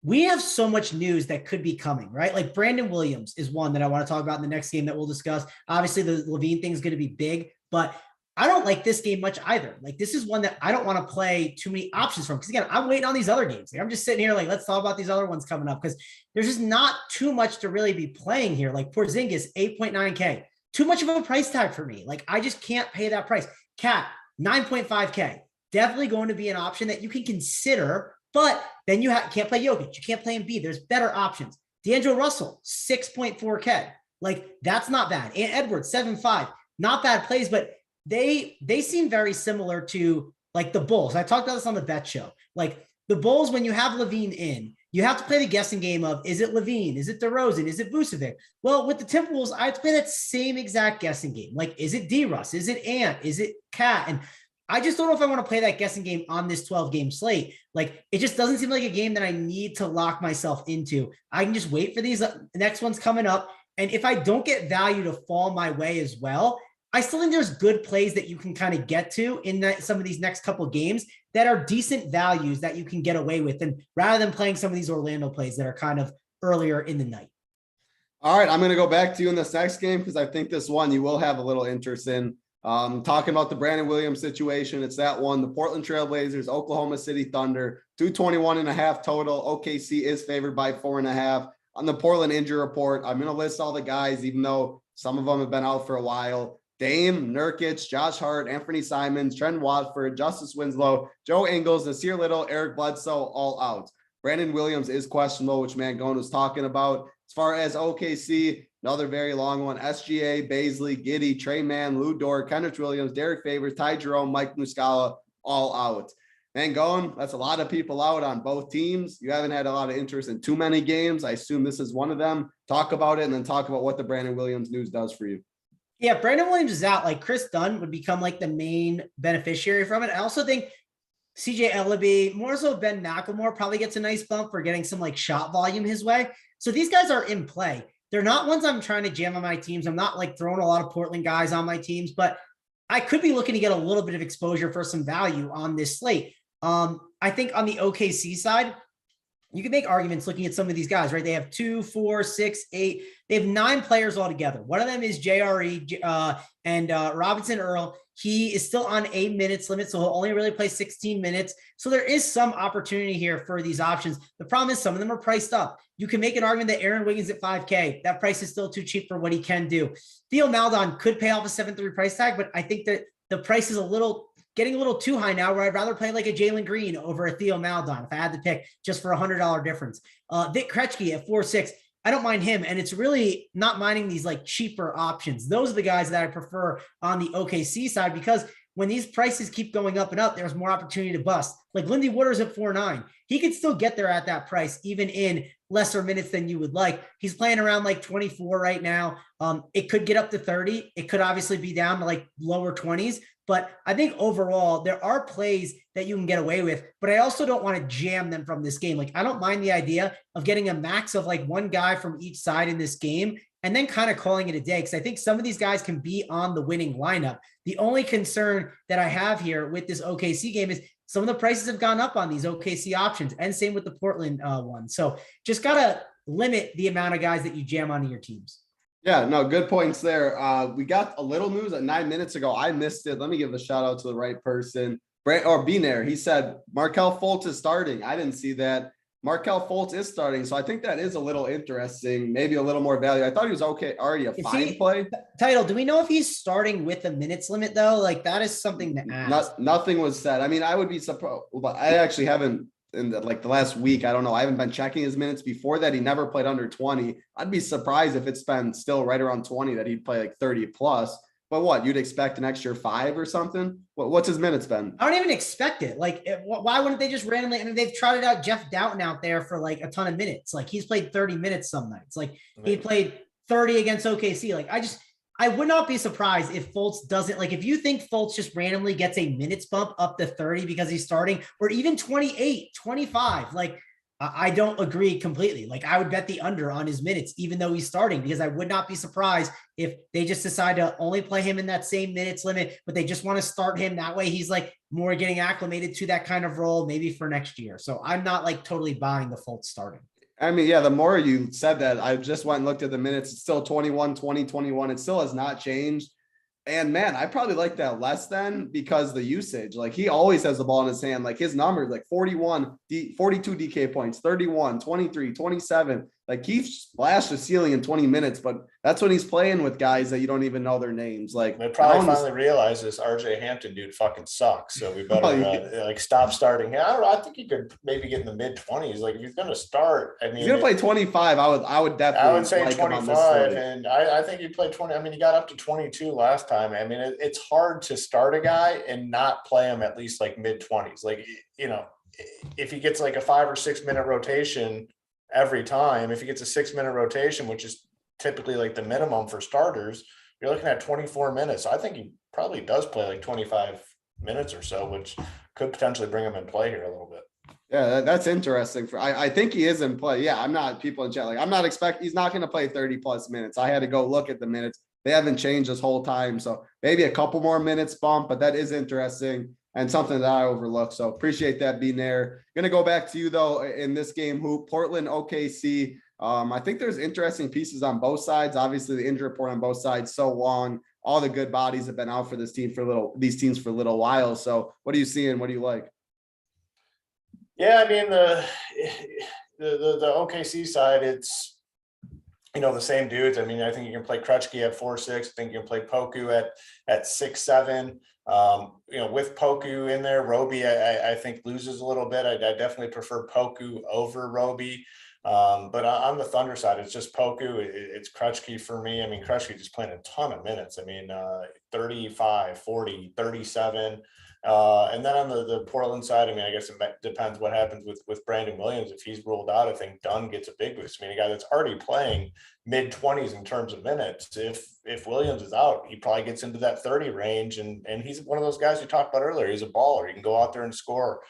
we have so much news that could be coming, right? Like Brandon Williams is one that I want to talk about in the next game that we'll discuss. Obviously, the Levine thing is going to be big, but I don't like this game much either. Like this is one that I don't want to play too many options from because again, I'm waiting on these other games. Like, I'm just sitting here like, let's talk about these other ones coming up because there's just not too much to really be playing here. Like Porzingis, 8.9K, too much of a price tag for me. Like I just can't pay that price. Cat, 9.5K, definitely going to be an option that you can consider, but then you can't play Jokic. You can't play Embiid. There's better options. D'Angelo Russell, 6.4K. Like that's not bad. And Edwards, 7.5, not bad plays, but they seem very similar to like the Bulls. I talked about this on the bet show. Like the Bulls, when you have Levine in, you have to play the guessing game of, is it Levine? Is it DeRozan? Is it Vucevic? Well, with the Timberwolves, I have to play that same exact guessing game. Like, is it D-Russ? Is it Ant? Is it Cat? And I just don't know if I want to play that guessing game on this 12-game slate. Like, it just doesn't seem like a game that I need to lock myself into. I can just wait for these next ones coming up. And if I don't get value to fall my way as well, I still think there's good plays that you can kind of get to in some of these next couple of games that are decent values that you can get away with. And rather than playing some of these Orlando plays that are kind of earlier in the night. All right. I'm going to go back to you in this next game because I think this one you will have a little interest in. Talking about the Brandon Williams situation. It's that one, the Portland Trailblazers, Oklahoma City Thunder, 221.5 total. OKC is favored by 4.5. On the Portland injury report, I'm going to list all the guys, even though some of them have been out for a while. Dame, Nurkic, Josh Hart, Anthony Simons, Trent Watford, Justice Winslow, Joe Ingles, Nasir Little, Eric Bledsoe, all out. Brandon Williams is questionable, which Mangone was talking about. As far as OKC, another very long one. SGA, Baisley, Giddey, Trey Mann, Lou Dort, Kendrick Williams, Derek Favors, Ty Jerome, Mike Muscala, all out. Mangone, that's a lot of people out on both teams. You haven't had a lot of interest in too many games. I assume this is one of them. Talk about it and then talk about what the Brandon Williams news does for you. Yeah, Brandon Williams is out. Like Chris Dunn would become like the main beneficiary from it. I also think CJ Ellaby, more so Ben McLemore, probably gets a nice bump for getting some like shot volume his way. So these guys are in play. They're not ones I'm trying to jam on my teams. I'm not like throwing a lot of Portland guys on my teams, but I could be looking to get a little bit of exposure for some value on this slate. I think on the OKC side, you can make arguments looking at some of these guys, right? They have 2, 4, 6, 8. They have 9 players altogether. One of them is JRE and Robinson Earl. He is still on a minutes limit, so he'll only really play 16 minutes. So there is some opportunity here for these options. The problem is some of them are priced up. You can make an argument that Aaron Wiggins at 5K, that price is still too cheap for what he can do. Theo Maledon could pay off a 7.3 price tag, but I think that the price is getting a little too high now, where I'd rather play like a Jalen Green over a Theo Maledon if I had to pick just for $100 difference. Vic Krejci at 4.6. I don't mind him. And it's really not minding these like cheaper options. Those are the guys that I prefer on the OKC side, because when these prices keep going up and up, there's more opportunity to bust. Like Lindy Waters at 4.9. He could still get there at that price, even in lesser minutes than you would like. He's playing around like 24 right now. It could get up to 30. It could obviously be down to like lower 20s. But I think overall, there are plays that you can get away with, but I also don't want to jam them from this game. Like, I don't mind the idea of getting a max of like one guy from each side in this game and then kind of calling it a day, because I think some of these guys can be on the winning lineup. The only concern that I have here with this OKC game is some of the prices have gone up on these OKC options, and same with the Portland one. So just got to limit the amount of guys that you jam onto your teams. Yeah, no, good points there. We got a little news at 9 minutes ago. I missed it. Let me give a shout out to the right person. Binair, he said Markelle Fultz is starting. I didn't see that. Markelle Fultz is starting, so I think that is a little interesting, maybe a little more value. I thought he was okay, already a 5 play. Title, do we know if he's starting with a minutes limit though? Like that is something to ask. Nothing was said. I mean, I would be surprised, but I actually haven't in the last week. I don't know. I haven't been checking his minutes. Before that, he never played under 20. I'd be surprised if it's been still right around 20 that he'd play like 30 plus. But what, you'd expect an extra 5 or something? What's his minutes been? I don't even expect it. Like, why wouldn't they just randomly? I mean, they've trotted out Jeff Doughton out there for like a ton of minutes. Like he's played 30 minutes some nights. Like he played 30 against OKC. Like I would not be surprised if Fultz doesn't, like, if you think Fultz just randomly gets a minutes bump up to 30 because he's starting, or even 28, 25, like, I don't agree completely. Like I would bet the under on his minutes, even though he's starting, because I would not be surprised if they just decide to only play him in that same minutes limit, but they just want to start him. That way he's like more getting acclimated to that kind of role, maybe for next year. So I'm not like totally buying the Fultz starting. I mean, yeah, the more you said that, I just went and looked at the minutes. It's still 21, 20, 21. It still has not changed. And man, I probably like that less than, because the usage, like he always has the ball in his hand, like his numbers, like 41, 42 DK points, 31, 23, 27, like he splashed the ceiling in 20 minutes, but that's when he's playing with guys that you don't even know their names. Like they probably finally realize this RJ Hampton dude fucking sucks. So we better like stop starting him. I don't know. I think he could maybe get in the mid 20s. Like if he's going to start, I mean, he's going to play 25. I would definitely, I would say like 25, and I think he played 20. I mean, he got up to 22 last time. I mean, it's hard to start a guy and not play him at least like mid 20s. Like, you know, if he gets like a 5 or 6 minute rotation every time, if he gets a 6 minute rotation, which is typically like the minimum for starters, you're looking at 24 minutes. So I think he probably does play like 25 minutes or so, which could potentially bring him in play here a little bit. Yeah, that's interesting. I think he is in play. Yeah, I'm not, people in chat, like I'm not expecting, he's not going to play 30 plus minutes. I had to go look at the minutes. They haven't changed this whole time. So maybe a couple more minutes bump, but that is interesting and something that I overlooked. So appreciate that being there. Going to go back to you though, in this game, Portland, OKC. I think there's interesting pieces on both sides. Obviously the injury report on both sides so long. All the good bodies have been out for these teams for a little while. So what are you seeing? What do you like? Yeah, I mean the OKC side, it's, you know, the same dudes. I mean, I think you can play Krutchke at 4-6. I think you can play Poku at 6-7. You know, with Poku in there, Roby, I think loses a little bit. I definitely prefer Poku over Roby. But on the Thunder side, it's just Poku. It's Krutchke for me. I mean, Krutchke just playing a ton of minutes. I mean, 35, 40, 37. And then on the Portland side, I mean, I guess it depends what happens with Brandon Williams. If he's ruled out, I think Dunn gets a big boost. I mean, a guy that's already playing mid 20s in terms of minutes. If Williams is out, he probably gets into that 30 range. And he's one of those guys we talked about earlier. He's a baller. He can go out there and score.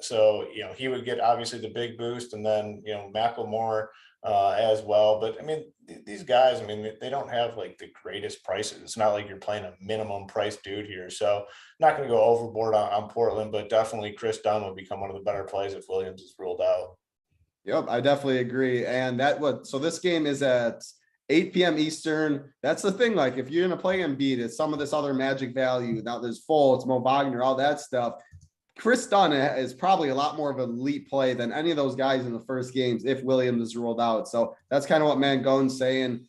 So, you know, he would get obviously the big boost, and then, you know, Macklemore as well. But I mean, these guys, I mean, they don't have like the greatest prices. It's not like you're playing a minimum price dude here. So not going to go overboard on Portland, but definitely Chris Dunn would become one of the better plays if Williams is ruled out. Yep, I definitely agree. And so this game is at 8 p.m. Eastern. That's the thing. Like if you're going to play Embiid, it's some of this other magic value. Now there's Fultz, Mo Wagner, all that stuff. Chris Dunn is probably a lot more of an elite play than any of those guys in the first games if Williams is ruled out. So that's kind of what Mangone's saying.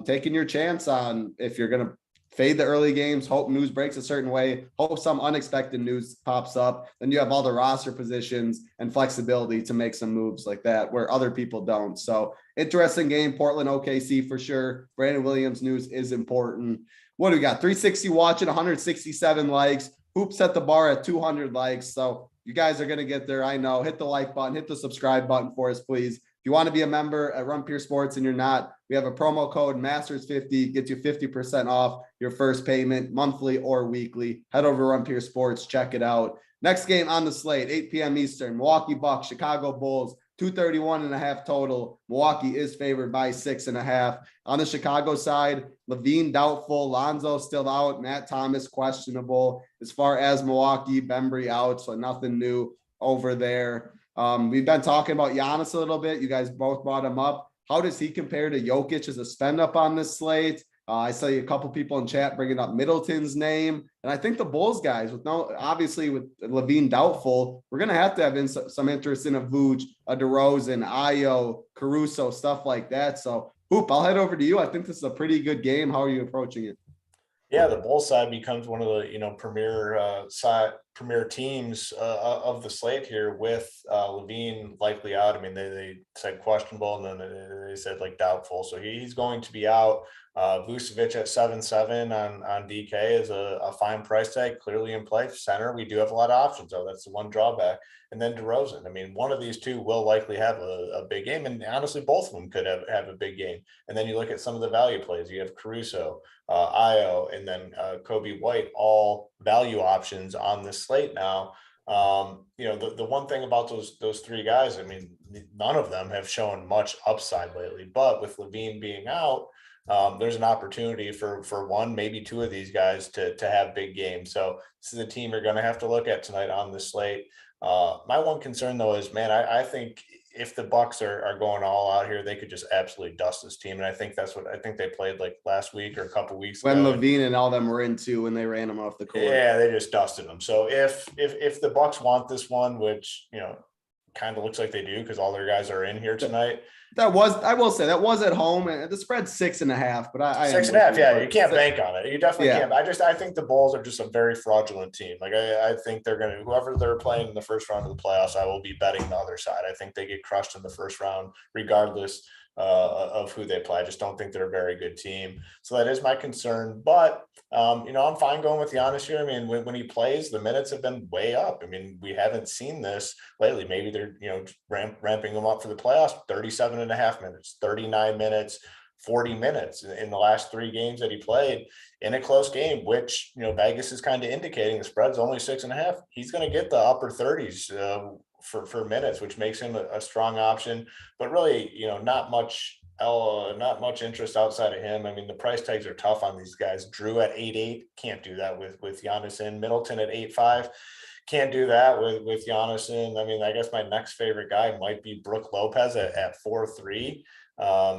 Taking your chance on if you're going to fade the early games, hope news breaks a certain way, hope some unexpected news pops up. Then you have all the roster positions and flexibility to make some moves like that where other people don't. So interesting game, Portland, OKC for sure. Brandon Williams news is important. What do we got? 360 watching, 167 likes. Hoop set the bar at 200 likes. So you guys are going to get there. I know. Hit the like button, hit the subscribe button for us, please. If you want to be a member at Run Pure Sports and you're not, we have a promo code Masters50, gets you 50% off your first payment, monthly or weekly. Head over to Run Pure Sports, check it out. Next game on the slate, 8 p.m. Eastern, Milwaukee Bucks, Chicago Bulls, 231.5 total. Milwaukee is favored by 6.5. On the Chicago side, Levine doubtful, Lonzo still out, Matt Thomas questionable. As far as Milwaukee, Bembry out, so nothing new over there. We've been talking about Giannis a little bit. You guys both brought him up. How does he compare to Jokic as a spend up on this slate? I saw a couple people in chat bringing up Middleton's name. And I think the Bulls guys, obviously with Levine doubtful, we're going to have some interest in a Vooch, a DeRozan, Ayo, Caruso, stuff like that. So, Hoop, I'll head over to you. I think this is a pretty good game. How are you approaching it? Yeah, the Bulls side becomes one of the premier teams of the slate here with Levine likely out. I mean, they said questionable, and then they said like doubtful, so he's going to be out. Vucevic at 7.7 on DK is a fine price tag, clearly in play. Center, we do have a lot of options, though. That's the one drawback. And then DeRozan. I mean, one of these two will likely have a big game, and honestly, both of them could have a big game. And then you look at some of the value plays. You have Caruso, Ayo, and then Kobe White, all value options on this slate now. The one thing about those three guys, I mean, none of them have shown much upside lately. But with Levine being out, there's an opportunity for one, maybe two of these guys to have big games. So this is a team you're going to have to look at tonight on the slate. My one concern though is, man, I think if the Bucks are going all out here, they could just absolutely dust this team. And I think that's what I think they played like last week or a couple weeks when ago. Levine and all them were into when they ran them off the court. Yeah, they just dusted them. So if the Bucks want this one, which, kind of looks like they do because all their guys are in here tonight. I will say that was at home, and the spread's 6.5, but I 6.5. Yeah, you can't bank on it. You definitely can't. I think the Bulls are just a very fraudulent team. Like I think they're going to, whoever they're playing in the first round of the playoffs, I will be betting the other side. I think they get crushed in the first round, regardless of who they play. I just don't think they're a very good team. So that is my concern. But I'm fine going with Giannis here. I mean, when he plays, the minutes have been way up. I mean, we haven't seen this lately. Maybe they're ramping them up for the playoffs. 37.5 minutes, 39 minutes, 40 minutes in the last 3 games that he played in a close game, which Vegas is kind of indicating the spread's only 6.5. He's going to get the upper 30s for minutes, which makes him a strong option. But really, not much interest outside of him. I mean, the price tags are tough on these guys. Drew at 8.8, can't do that with Giannis in. Middleton at 8.5, can't do that with Giannis in. I mean, I guess my next favorite guy might be Brook Lopez at 4.3.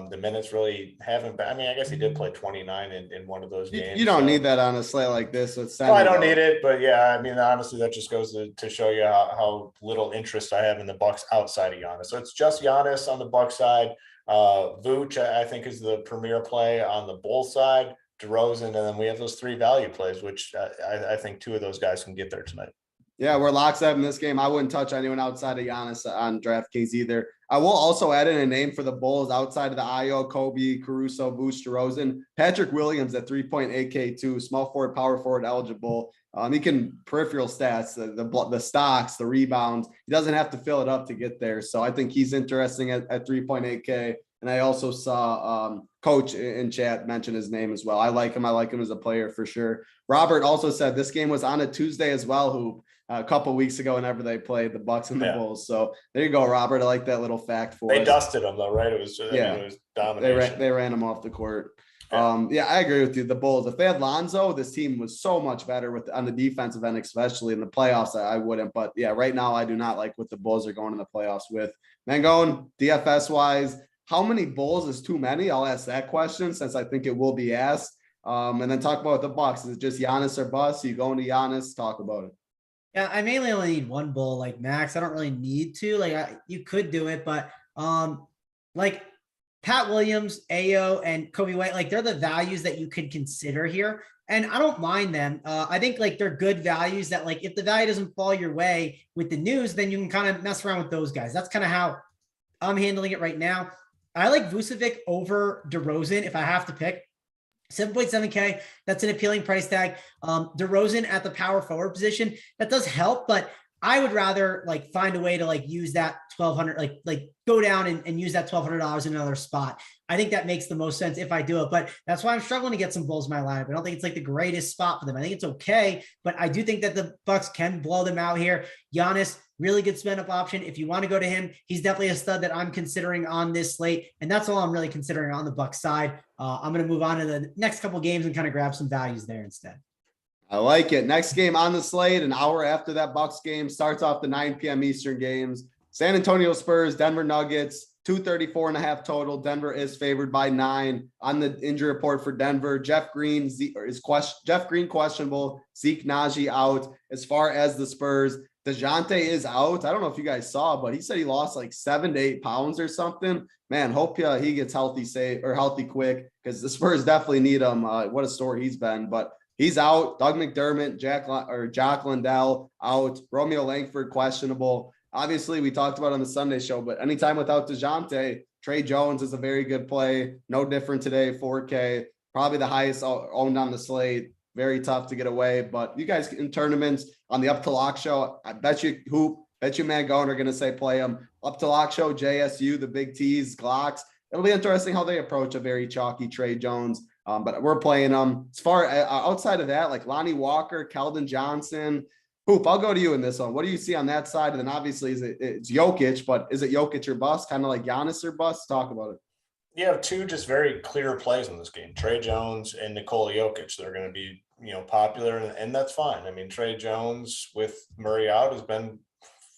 The minutes really haven't been. I mean, I guess he did play 29 in one of those games. You don't need that on a slate like this. I don't need it, but yeah, I mean, honestly, that just goes to show you how little interest I have in the Bucks outside of Giannis. So it's just Giannis on the Bucks side. Vooch, I think, is the premier play on the Bulls side. DeRozan, and then we have those 3 value plays, which I think 2 of those guys can get there tonight. Yeah, we're lockstep in this game. I wouldn't touch anyone outside of Giannis on DraftKings either. I will also add in a name for the Bulls outside of the Ayo, Kobe, Caruso, Vooch, DeRozan. Patrick Williams at 3.8K too, small forward, power forward eligible. He can peripheral stats, the stocks, the rebounds. He doesn't have to fill it up to get there. So I think he's interesting at 3.8K. And I also saw Coach in chat mention his name as well. I like him. I like him as a player for sure. Robert also said this game was on a Tuesday as well, Hoop, a couple of weeks ago whenever they played the Bucks and the Bulls. So there you go, Robert. I like that little fact for us. They dusted them though, right? It was it was domination. They ran them off the court. Yeah, I agree with you. The Bulls, if they had Lonzo, this team was so much better on the defensive end, especially in the playoffs. I wouldn't, but yeah, right now I do not like what the Bulls are going in the playoffs with. Mangone, DFS wise, how many Bulls is too many? I'll ask that question since I think it will be asked. And then talk about the Bucks. Is it just Giannis or bust? You going to Giannis? Talk about it. Yeah, I mainly only need 1 Bull, like max. I don't really need to. Like you could do it, but like Pat Williams, Ayo, and Kobe White, like they're the values that you could consider here. And I don't mind them. I think like they're good values that like if the value doesn't fall your way with the news, then you can kind of mess around with those guys. That's kind of how I'm handling it right now. I like Vucevic over DeRozan if I have to pick. 7.7K, that's an appealing price tag. DeRozan at the power forward position, that does help, but I would rather like find a way to like use that 1,200, like go down and use that $1,200 in another spot. I think that makes the most sense if I do it, but that's why I'm struggling to get some Bulls in my lineup. I don't think it's like the greatest spot for them. I think it's okay, but I do think that the Bucks can blow them out here. Giannis, really good spend up option. If you want to go to him, he's definitely a stud that I'm considering on this slate. And that's all I'm really considering on the Bucks side. I'm going to move on to the next couple games and kind of grab some values there instead. I like it. Next game on the slate, an hour after that Bucks game, starts off the 9 p.m. Eastern games. San Antonio Spurs, Denver Nuggets, 234.5 total. Denver is favored by 9. On the injury report for Denver, Jeff Green questionable. Zeke Naji out. As far as the Spurs, DeJounte is out. I don't know if you guys saw, but he said he lost like 7 to 8 pounds or something. Man, hope he gets healthy quick, because the Spurs definitely need him. What a story he's been, but he's out. Doug McDermott, Jock Landale out. Romeo Langford questionable. Obviously, we talked about on the Sunday show, but anytime without DeJounte, Trey Jones is a very good play. No different today, 4K. Probably the highest owned on the slate. Very tough to get away. But you guys in tournaments on the Up to Lock show, I bet you Mangone are going to say play them. Up to Lock show, JSU, the Big T's, Glocks. It'll be interesting how they approach a very chalky Trey Jones. But we're playing them. As far outside of that, like Lonnie Walker, Keldon Johnson. Hoop, I'll go to you in this one. What do you see on that side? And then obviously it's Jokic, but is it Jokic or bust? Kind of like Giannis or bust? Talk about it. You have two just very clear plays in this game: Trey Jones and Nikola Jokic. They're going to be, popular, and that's fine. I mean, Trey Jones with Murray out has been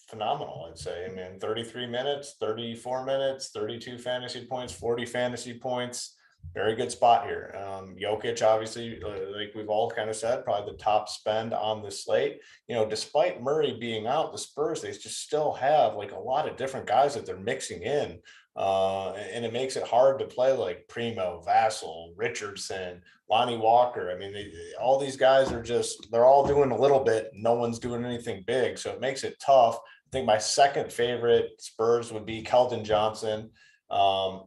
phenomenal, I'd say. I mean, 33 minutes, 34 minutes, 32 fantasy points, 40 fantasy points. Very good spot here. Jokic, obviously, like we've all kind of said, probably the top spend on the slate. Despite Murray being out, the Spurs, they just still have like a lot of different guys that they're mixing in. And it makes it hard to play like Primo, Vassell, Richardson, Lonnie Walker. I mean, all these guys they're all doing a little bit. No one's doing anything big. So it makes it tough. I think my second favorite Spurs would be Keldon Johnson.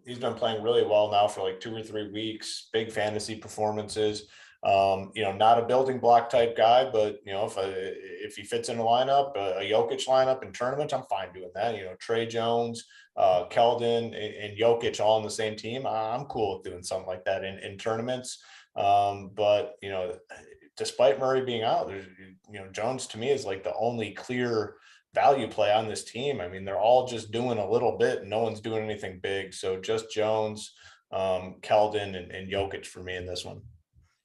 He's been playing really well now for like 2 or 3 weeks, big fantasy performances. Not a building block type guy, but if he fits in a lineup, a Jokic lineup in tournaments, I'm fine doing that. Trey Jones, Keldon, and Jokic all on the same team. I'm cool with doing something like that in tournaments. But despite Murray being out, there's Jones to me is like the only clear value play on this team. I mean, they're all just doing a little bit and no one's doing anything big. So just Jones, Keldon, and Jokic for me in this one.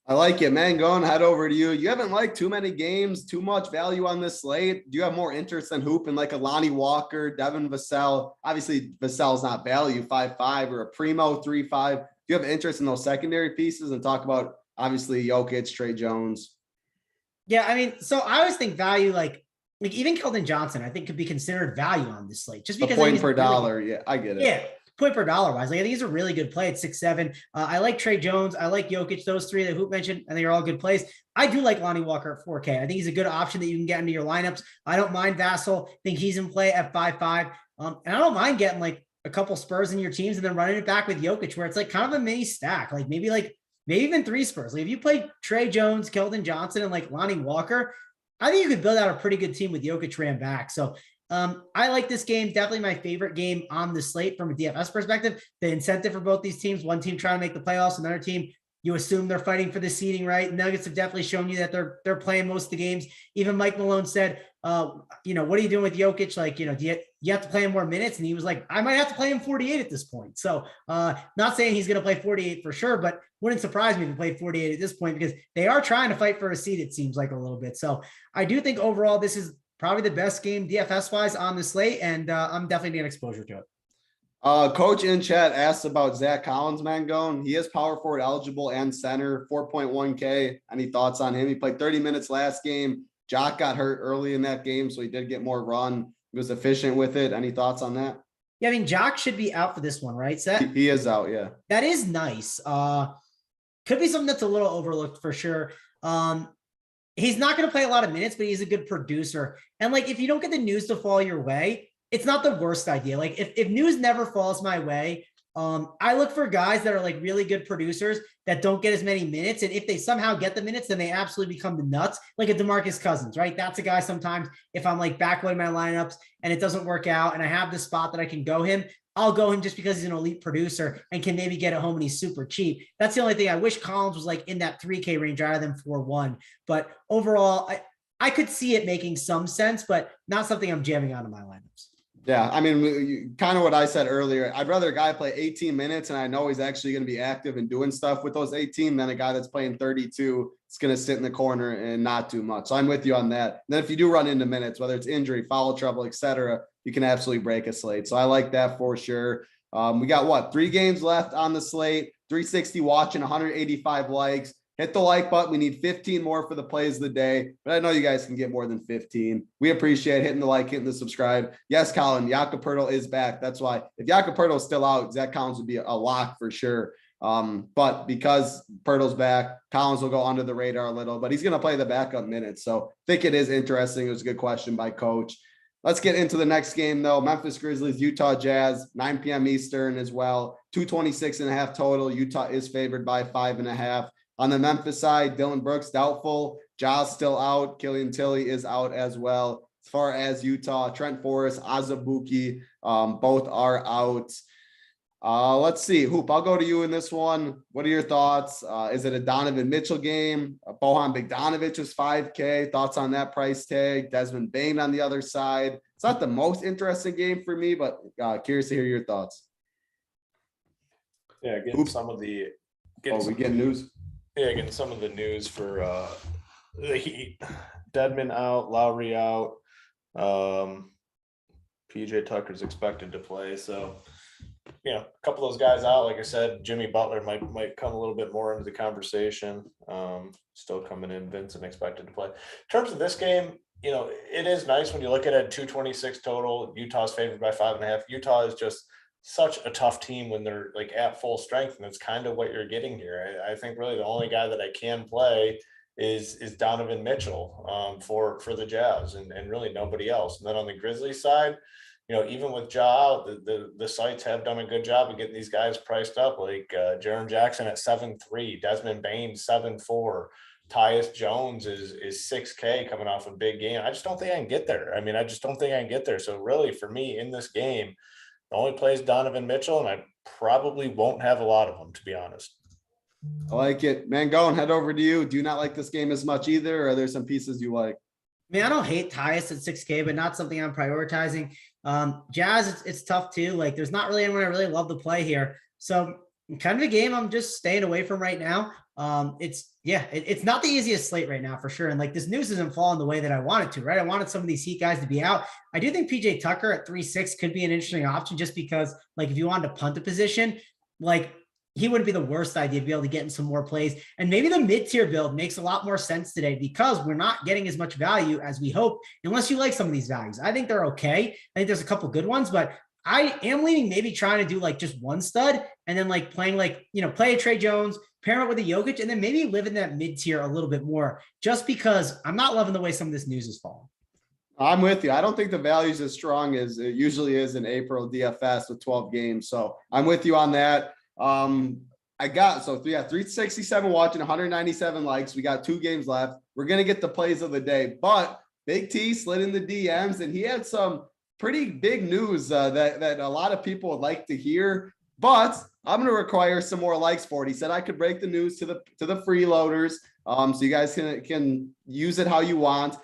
I like it, man. Go and head over to you. You haven't liked too many games, too much value on this slate. Do you have more interest in Hoop in like a Lonnie Walker, Devin Vassell? Obviously, Vassell's not value 5.5 or a Primo 3.5. Do you have interest in those secondary pieces? And talk about obviously Jokic, Trey Jones. Yeah, I mean, so I always think value like even Keldon Johnson, I think could be considered value on this slate just because a point per dollar. Yeah, I get it. Yeah. Point per dollar wise. Like, I think he's a really good play at 6'7". I like Trey Jones. I like Jokic. Those three that Hoop mentioned, I think are all good plays. I do like Lonnie Walker at 4K. I think he's a good option that you can get into your lineups. I don't mind Vassell. I think he's in play at 5.5. And I don't mind getting like a couple Spurs in your teams and then running it back with Jokic, where it's like kind of a mini stack. Like maybe even 3 Spurs. Like if you play Trey Jones, Keldon Johnson, and like Lonnie Walker, I think you could build out a pretty good team with Jokic ran back. So I like this game. Definitely my favorite game on the slate from a DFS perspective. The incentive for both these teams, one team trying to make the playoffs, another team, you assume they're fighting for the seeding, right? Nuggets have definitely shown you that they're playing most of the games. Even Mike Malone said, what are you doing with Jokic? Like, do you have to play him more minutes? And he was like, I might have to play him 48 at this point. So not saying he's going to play 48 for sure, but wouldn't surprise me if he played 48 at this point, because they are trying to fight for a seed, it seems like a little bit. So I do think overall this is probably the best game DFS wise on the slate, and I'm definitely getting exposure to it. Coach in chat asked about Zach Collins, Mangone. He is power forward eligible and center, 4.1K. Any thoughts on him? He played 30 minutes last game. Jock got hurt early in that game, so he did get more run. He was efficient with it. Any thoughts on that? Yeah, I mean, Jock should be out for this one, right? So he is out, yeah. That is nice. Could be something that's a little overlooked for sure. He's not going to play a lot of minutes, but he's a good producer. And like, if you don't get the news to fall your way, it's not the worst idea. Like if news never falls my way, I look for guys that are like really good producers that don't get as many minutes. And if they somehow get the minutes, then they absolutely become the nuts, like a DeMarcus Cousins, right? That's a guy sometimes if I'm like backloading my lineups and it doesn't work out and I have the spot that I can go him, I'll go him just because he's an elite producer and can maybe get it home and he's super cheap. That's the only thing. I wish Collins was like in that 3K range rather than 4-1. But overall, I could see it making some sense, but not something I'm jamming onto my lineups. Yeah, I mean, kind of what I said earlier. I'd rather a guy play 18 minutes and I know he's actually going to be active and doing stuff with those 18 than a guy that's playing 32. It's going to sit in the corner and not do much. So I'm with you on that. And then if you do run into minutes, whether it's injury, foul trouble, etc., you can absolutely break a slate. So I like that for sure. We got 3 games left on the slate, 360 watching, 185 likes. Hit the like button. We need 15 more for the plays of the day, but I know you guys can get more than 15. We appreciate hitting the like, hitting the subscribe. Yes, Colin, Jakob Poeltl is back. That's why if Jakob Poeltl is still out, Zach Collins would be a lock for sure. But because Poeltl's back, Collins will go under the radar a little, but he's going to play the backup minutes. So I think it is interesting. It was a good question by Coach. Let's get into the next game, though. Memphis Grizzlies, Utah Jazz, 9 p.m. Eastern as well. 226.5 total. Utah is favored by 5.5. On the Memphis side, Dylan Brooks doubtful. Ja's still out. Killian Tilly is out as well. As far as Utah, Trent Forrest, Azubuike, both are out. Let's see. Hoop, I'll go to you in this one. What are your thoughts? Is it a Donovan Mitchell game? Bojan Bogdanovic is 5K. Thoughts on that price tag? Desmond Bane on the other side. It's not the most interesting game for me, but curious to hear your thoughts. Yeah, getting some of the. We get news. Yeah, getting some of the news for the Heat. Dedmon out, Lowry out. PJ Tucker's expected to play. So, a couple of those guys out. Like I said, Jimmy Butler might come a little bit more into the conversation. Still coming in, Vincent expected to play. In terms of this game, it is nice when you look at it, 226 total. Utah's favored by 5.5. Utah is just such a tough team when they're like at full strength, and it's kind of what you're getting here. I think really the only guy that I can play is Donovan Mitchell for the Jazz, and really nobody else. And then on the Grizzlies side, even with Ja, the sites have done a good job of getting these guys priced up, like Jaren Jackson at 7.3, Desmond Bane 7.4, Tyus Jones is 6K coming off a big game. I just don't think I can get there. I just don't think I can get there. So really for me in this game, the only plays Donovan Mitchell, and I probably won't have a lot of them, to be honest. I like it. Man, go and head over to you. Do you not like this game as much either, or are there some pieces you like? I mean, I don't hate Tyus at 6K, but not something I'm prioritizing. Jazz, it's tough too. Like, there's not really anyone I really love to play here. So kind of a game I'm just staying away from right now. It's not the easiest slate right now for sure. And like this news isn't falling the way that I wanted to, right? I wanted some of these Heat guys to be out. I do think PJ Tucker at 3.6 could be an interesting option just because like if you wanted to punt a position, like he wouldn't be the worst idea to be able to get in some more plays. And maybe the mid-tier build makes a lot more sense today because we're not getting as much value as we hope, unless you like some of these values. I think they're okay. I think there's a couple good ones, but I am leaning maybe trying to do like just one stud and then like playing like, play a Trey Jones, pair it with a Jokic, and then maybe live in that mid-tier a little bit more just because I'm not loving the way some of this news is falling. I'm with you. I don't think the value is as strong as it usually is in April DFS with 12 games. So I'm with you on that. 367 watching, 197 likes. We got 2 games left. We're going to get the plays of the day, but Big T slid in the DMs and he had some pretty big news that a lot of people would like to hear, but I'm going to require some more likes for it. He said I could break the news to the freeloaders. So you guys can use it how you want.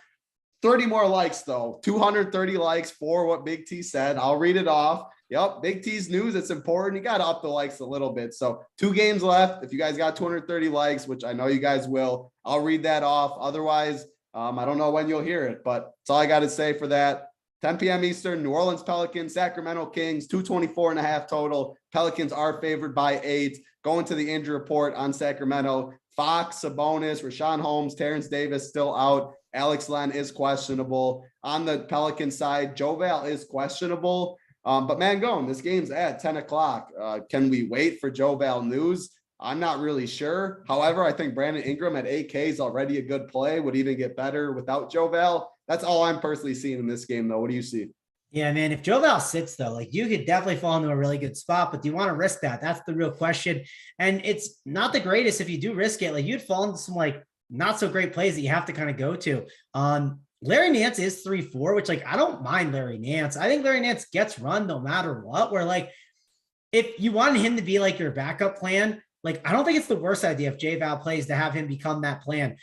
30 more likes though, 230 likes for what Big T said. I'll read it off. Yep. Big T's news. It's important. You got to up the likes a little bit. So 2 games left. If you guys got 230 likes, which I know you guys will, I'll read that off. Otherwise, I don't know when you'll hear it, but that's all I got to say for that. 10 p.m. Eastern, New Orleans Pelicans, Sacramento Kings, 224.5 total. Pelicans are favored by 8. Going to the injury report on Sacramento. Fox, Sabonis, Rashawn Holmes, Terrence Davis still out. Alex Len is questionable. On the Pelican side, Joval is questionable. But Mangone, this game's at 10 o'clock. Can we wait for Joval news? I'm not really sure. However, I think Brandon Ingram at 8K is already a good play. Would even get better without Joval. That's all I'm personally seeing in this game, though. What do you see? Yeah, man. If Joe Val sits though, like you could definitely fall into a really good spot, but do you want to risk that? That's the real question. And it's not the greatest if you do risk it. Like you'd fall into some like not so great plays that you have to kind of go to. Larry Nance is 3-4, which like I don't mind Larry Nance. I think Larry Nance gets run no matter what. Where like if you wanted him to be like your backup plan, like I don't think it's the worst idea if J Val plays to have him become that plan.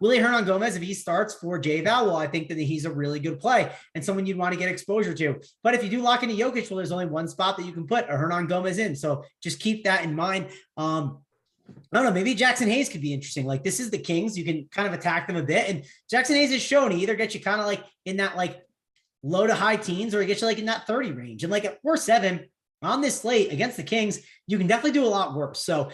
Willie Hernan-Gomez, if he starts for J Val, well, I think that he's a really good play and someone you'd want to get exposure to. But if you do lock into Jokic, well, there's only one spot that you can put a Hernan-Gomez in. So just keep that in mind. I don't know, maybe Jackson Hayes could be interesting. Like this is the Kings. You can kind of attack them a bit. And Jackson Hayes has shown he either gets you kind of like in that like low to high teens or he gets you like in that 30 range. And like at 4-7 on this slate against the Kings, you can definitely do a lot worse. So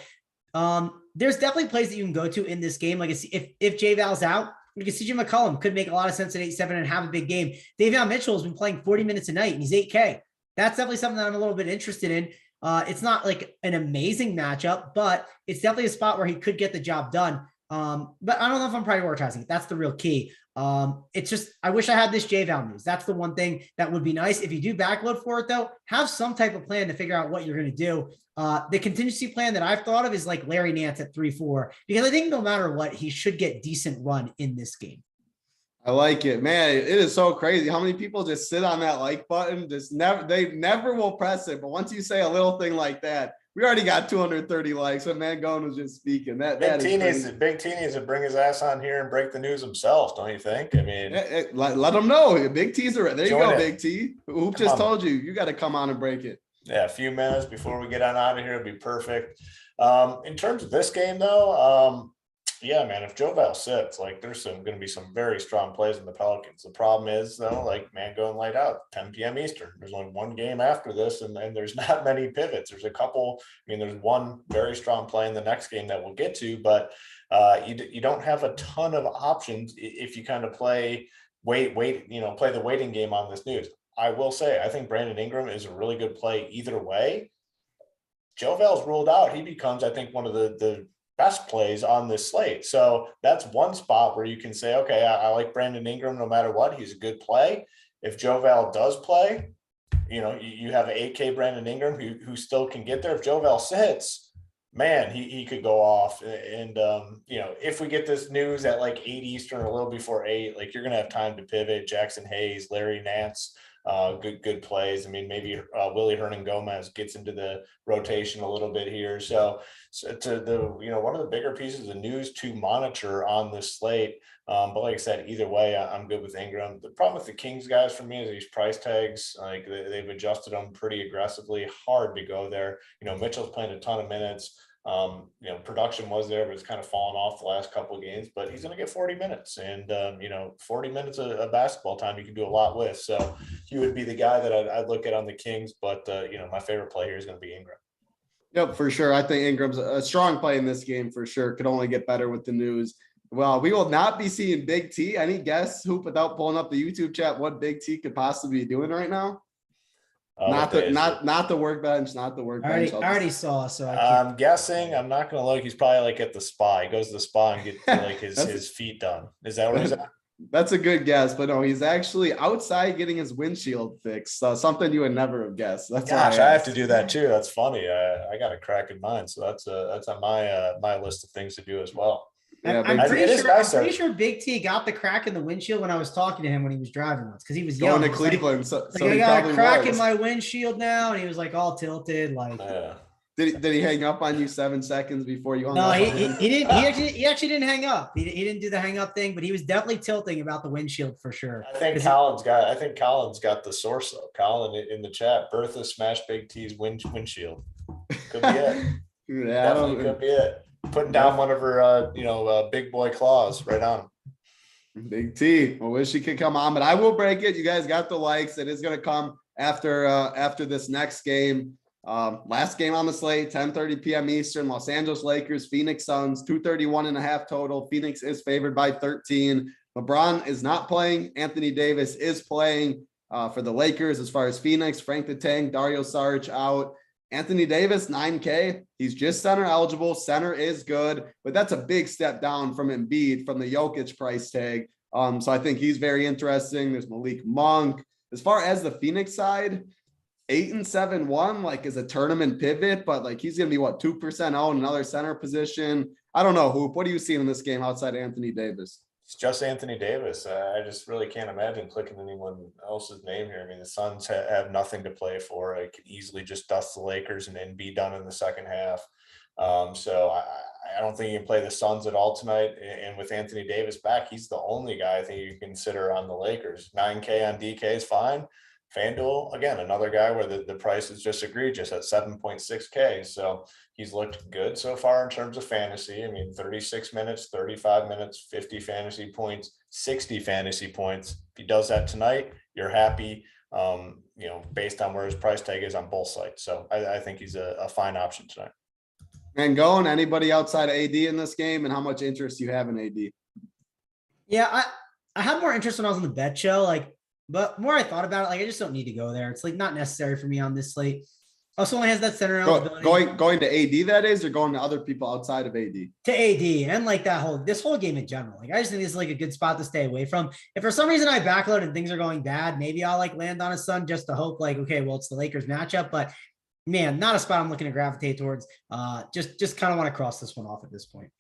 there's definitely plays that you can go to in this game. Like if J Val's out, like CJ McCollum could make a lot of sense at 8-7 and have a big game. Davion Mitchell has been playing 40 minutes a night and he's 8K. That's definitely something that I'm a little bit interested in. It's not like an amazing matchup, but it's definitely a spot where he could get the job done. But I don't know if I'm prioritizing it. That's the real key. It's just, I wish I had this J-Val news. That's the one thing that would be nice. If you do backload for it though, have some type of plan to figure out what you're going to do. The contingency plan that I've thought of is like Larry Nance at 3-4, because I think no matter what, he should get decent run in this game. I like it, man. It is so crazy how many people just sit on that like button. They never will press it. But once you say a little thing like that, we already got 230 likes. When Mangone was just speaking, Big T needs to bring his ass on here and break the news himself, don't you think? I mean, let them know. Big T's are there. You go, it. Big T. Who just told you? You got to come on and break it. Yeah, a few minutes before we get on out of here, it'd be perfect. In terms of this game, though, yeah, man, if Joe Val sits, like there's going to be some very strong plays in the Pelicans. The problem is, though, like going light out, 10 p.m. Eastern. There's only one game after this, and there's not many pivots. There's a couple. I mean, there's one very strong play in the next game that we'll get to, but you don't have a ton of options if you kind of play play the waiting game on this news. I will say, I think Brandon Ingram is a really good play either way. Joe Val's ruled out. He becomes, I think, one of the best plays on this slate. So that's one spot where you can say, okay, I like Brandon Ingram no matter what. He's a good play. If Joe Val does play, you have an 8K Brandon Ingram who still can get there. If Joe Val sits, man, he could go off. And if we get this news at like 8 Eastern, or a little before 8, like you're going to have time to pivot. Jackson Hayes, Larry Nance, good plays. I mean, maybe Willie Hernan-Gomez gets into the rotation a little bit here. So to the one of the bigger pieces of news to monitor on this slate. But like I said, either way, I'm good with Ingram. The problem with the Kings guys for me is these price tags. Like they've adjusted them pretty aggressively. Hard to go there. Mitchell's playing a ton of minutes. Production was there, but it's kind of fallen off the last couple of games, but he's going to get 40 minutes and, 40 minutes of basketball time you can do a lot with. So he would be the guy that I'd look at on the Kings, but my favorite play here is going to be Ingram. Yep, for sure. I think Ingram's a strong play in this game for sure. Could only get better with the news. Well, we will not be seeing Big T. Any guess, Hoop, without pulling up the YouTube chat, what Big T could possibly be doing right now? Not the workbench, not the workbench. I already saw, so I'm guessing. I'm not going to look. He's probably like at the spa. He goes to the spa and gets like his feet done. Is that what he's at? That's a good guess, but no, he's actually outside getting his windshield fixed. So something you would never have guessed. That's Gosh, I have to do that too. That's funny. I got a crack in mine, so that's on my list of things to do as well. Yeah, I'm pretty sure Big T got the crack in the windshield when I was talking to him when he was driving once, because he was going young. to Cleveland. Like I got a crack in my windshield now, and he was like all tilted. Like, did he hang up on you 7 seconds before you? No, he didn't. He actually didn't hang up. He didn't do the hang up thing, but he was definitely tilting about the windshield for sure. I think Colin's got the source though. Colin in the chat, Bertha smashed Big T's windshield. Could be it. Yeah, definitely could be it. Putting down one of her, big boy claws right on. Big T. I wish she could come on, but I will break it. You guys got the likes. It is going to come after this next game. Last game on the slate, 10:30 p.m. Eastern. Los Angeles Lakers, Phoenix Suns, 231.5 total. Phoenix is favored by 13. LeBron is not playing. Anthony Davis is playing for the Lakers. As far as Phoenix, Frank the Tank, Dario Saric out. Anthony Davis, 9K. He's just center eligible. Center is good, but that's a big step down from Embiid from the Jokic price tag. So I think he's very interesting. There's Malik Monk. As far as the Phoenix side, 8-7-1, like is a tournament pivot, but like he's gonna be what 2% owned, another center position. I don't know, Hoop. What are you seeing in this game outside Anthony Davis? It's just Anthony Davis. I just really can't imagine clicking anyone else's name here. I mean, the Suns have nothing to play for. I could easily just dust the Lakers and then be done in the second half. So I don't think you can play the Suns at all tonight. And with Anthony Davis back, he's the only guy I think you can consider on the Lakers. 9K on DK is fine. FanDuel, again, another guy where the price is just egregious at 7.6K. So he's looked good so far in terms of fantasy. I mean, 36 minutes, 35 minutes, 50 fantasy points, 60 fantasy points. If he does that tonight, you're happy, based on where his price tag is on both sites. So I think he's a fine option tonight. And going, anybody outside of AD in this game, and how much interest you have in AD? Yeah, I had more interest when I was on the bet show, but more I thought about it, I just don't need to go there. It's not necessary for me on this slate. Also only has that center eligibility. Going to AD, that is, or going to other people outside of AD? To AD, and this whole game in general. I just think this is a good spot to stay away from. If for some reason I backload and things are going bad, maybe I'll land on a Sun just to hope okay, well, it's the Lakers matchup, but man, not a spot I'm looking to gravitate towards. Just kind of want to cross this one off at this point.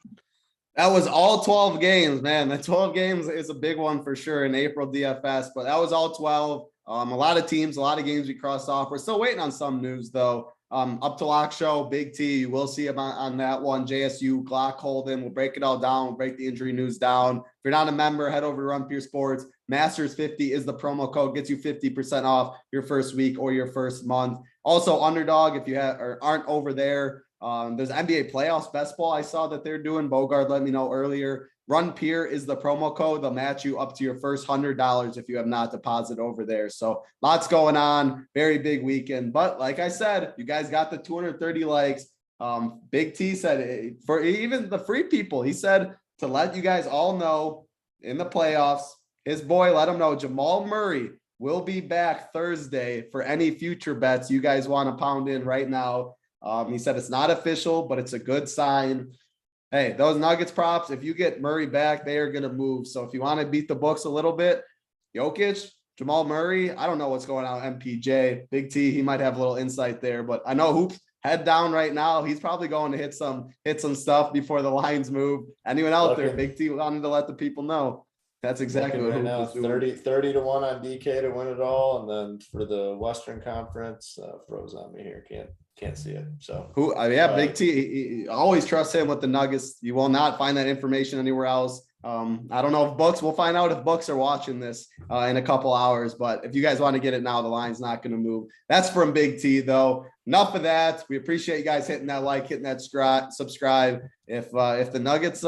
That was all 12 games, man. The 12 games is a big one for sure in April DFS, but that was all 12. A lot of teams, a lot of games we crossed off. We're still waiting on some news though. Up to lock show, BigT, you will see about on that one. JSU, Glock, Holden. We'll break it all down. We'll break the injury news down. If you're not a member, head over to Run Pure Sports. Masters 50 is the promo code, gets you 50% off your first week or your first month. Also, Underdog, if you have or aren't over there, there's NBA playoffs best ball. I saw that they're doing. Bogart let me know earlier. Run Pure is the promo code. They'll match you up to your first $100 if you have not deposited over there. So lots going on. Very big weekend. But like I said, you guys got the 230 likes. BigT said for even the free people, he said to let you guys all know in the playoffs, his boy let him know Jamal Murray will be back Thursday for any future bets you guys want to pound in right now. He said it's not official, but it's a good sign. Hey, those Nuggets props, if you get Murray back, they are going to move. So if you want to beat the books a little bit, Jokic, Jamal Murray, I don't know what's going on with MPJ. Big T, he might have a little insight there, but I know Hoop's head down right now. He's probably going to hit some stuff before the lines move. Anyone out there, Big T wanted to let the people know. That's exactly what right now. 30 to 1 on DK to win it all. And then for the Western Conference, froze on me here. Can't see it. So Big T, he always trust him with the Nuggets. You will not find that information anywhere else. I don't know if books, we'll find out if books are watching this in a couple hours, but if you guys want to get it now, the line's not going to move. That's from Big T though. Enough of that. We appreciate you guys hitting that like, hitting that subscribe. If the Nuggets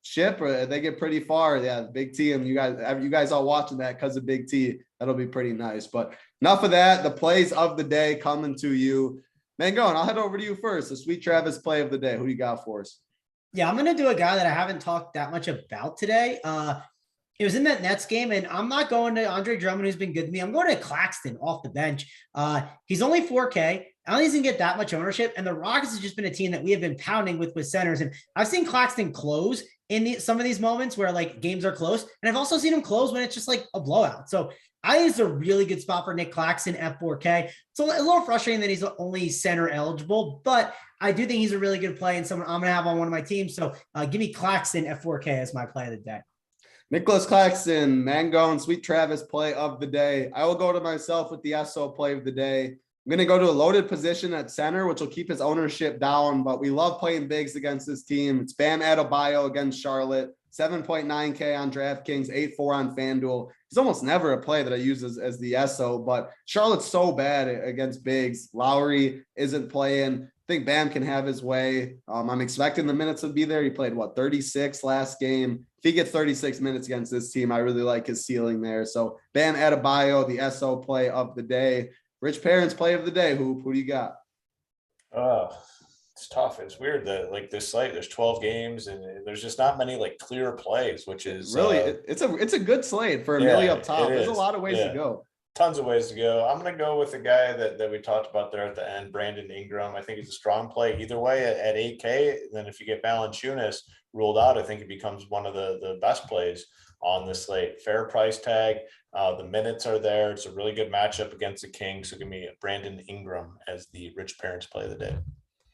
ship or they get pretty far, yeah, Big T and you guys all watching that because of Big T, that'll be pretty nice. But enough of that. The plays of the day coming to you. Mangone, I'll head over to you first. The Sweet Travis play of the day. Who do you got for us? Yeah, I'm going to do a guy that I haven't talked that much about today. It was in that Nets game, and I'm not going to Andre Drummond, who's been good to me. I'm going to Claxton off the bench. He's only 4K. I don't think he's going to get that much ownership, and the Rockets has just been a team that we have been pounding with centers, and I've seen Claxton close in some of these moments where games are close, and I've also seen him close when it's just a blowout. So I think it's a really good spot for Nick Claxton at 4K. It's a little frustrating that he's only center eligible, but I do think he's a really good play and someone I'm going to have on one of my teams. So give me Claxton at 4K as my play of the day. Nicholas Claxton, Mangone, Sweet Travis play of the day. I will go to myself with the SO play of the day. I'm going to go to a loaded position at center, which will keep his ownership down, but we love playing bigs against this team. It's Bam Adebayo against Charlotte, 7.9K on DraftKings, 8.4 on FanDuel. It's almost never a play that I use as the SO, but Charlotte's so bad against bigs. Lowry isn't playing. I think Bam can have his way. I'm expecting the minutes to be there. He played 36 last game. If he gets 36 minutes against this team, I really like his ceiling there. So Bam Adebayo, the SO play of the day. Rich Parents play of the day. Who do you got? It's tough. It's weird that this slate, there's 12 games and there's just not many clear plays, which is really it's a good slate for Millie up top. There's a lot of ways to go. Tons of ways to go. I'm going to go with the guy that we talked about there at the end, Brandon Ingram. I think he's a strong play either way at 8K. And then if you get Valanciunas ruled out, I think it becomes one of the best plays on the slate. Fair price tag. The minutes are there. It's a really good matchup against the Kings. So give me Brandon Ingram as the rich parents play of the day.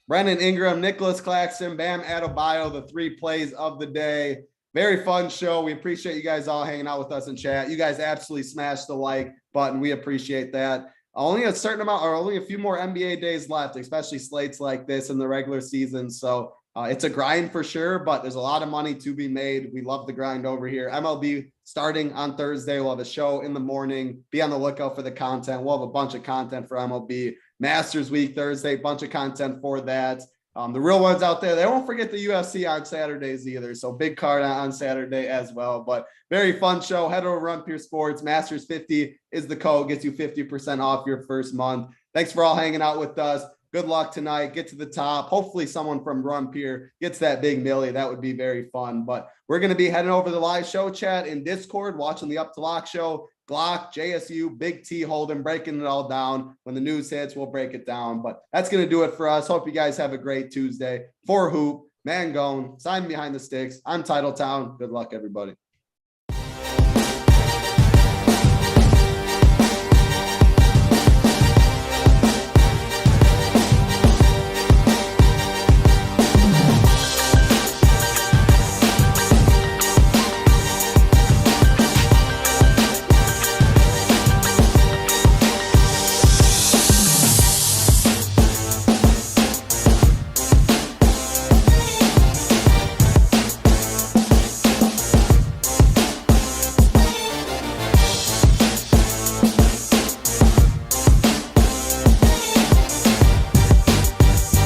Brandon Ingram, Nicholas Claxton, Bam Adebayo, the 3 plays of the day. Very fun show. We appreciate you guys all hanging out with us in chat. You guys absolutely smashed the like button. We appreciate that. Only a certain amount, or only a few more NBA days left, especially slates like this in the regular season. So it's a grind for sure, but there's a lot of money to be made. We love the grind over here. MLB starting on Thursday. We'll have a show in the morning. Be on the lookout for the content. We'll have a bunch of content for MLB. Masters Week Thursday, bunch of content for that. The real ones out there, they won't forget the UFC on Saturdays either. So big card on Saturday as well. But very fun show. Head over Run Pure Sports. Masters 50 is the code. Gets you 50% off your first month. Thanks for all hanging out with us. Good luck tonight. Get to the top. Hopefully someone from Run Pure gets that big millie. That would be very fun. But we're going to be heading over to the live show chat in Discord, watching the Up to Lock show. Glock, JSU, Big T, Holden, breaking it all down. When the news hits, we'll break it down. But that's going to do it for us. Hope you guys have a great Tuesday. For Hoop, Mangone, Simon Behind the Sticks. I'm Titletown. Good luck, everybody.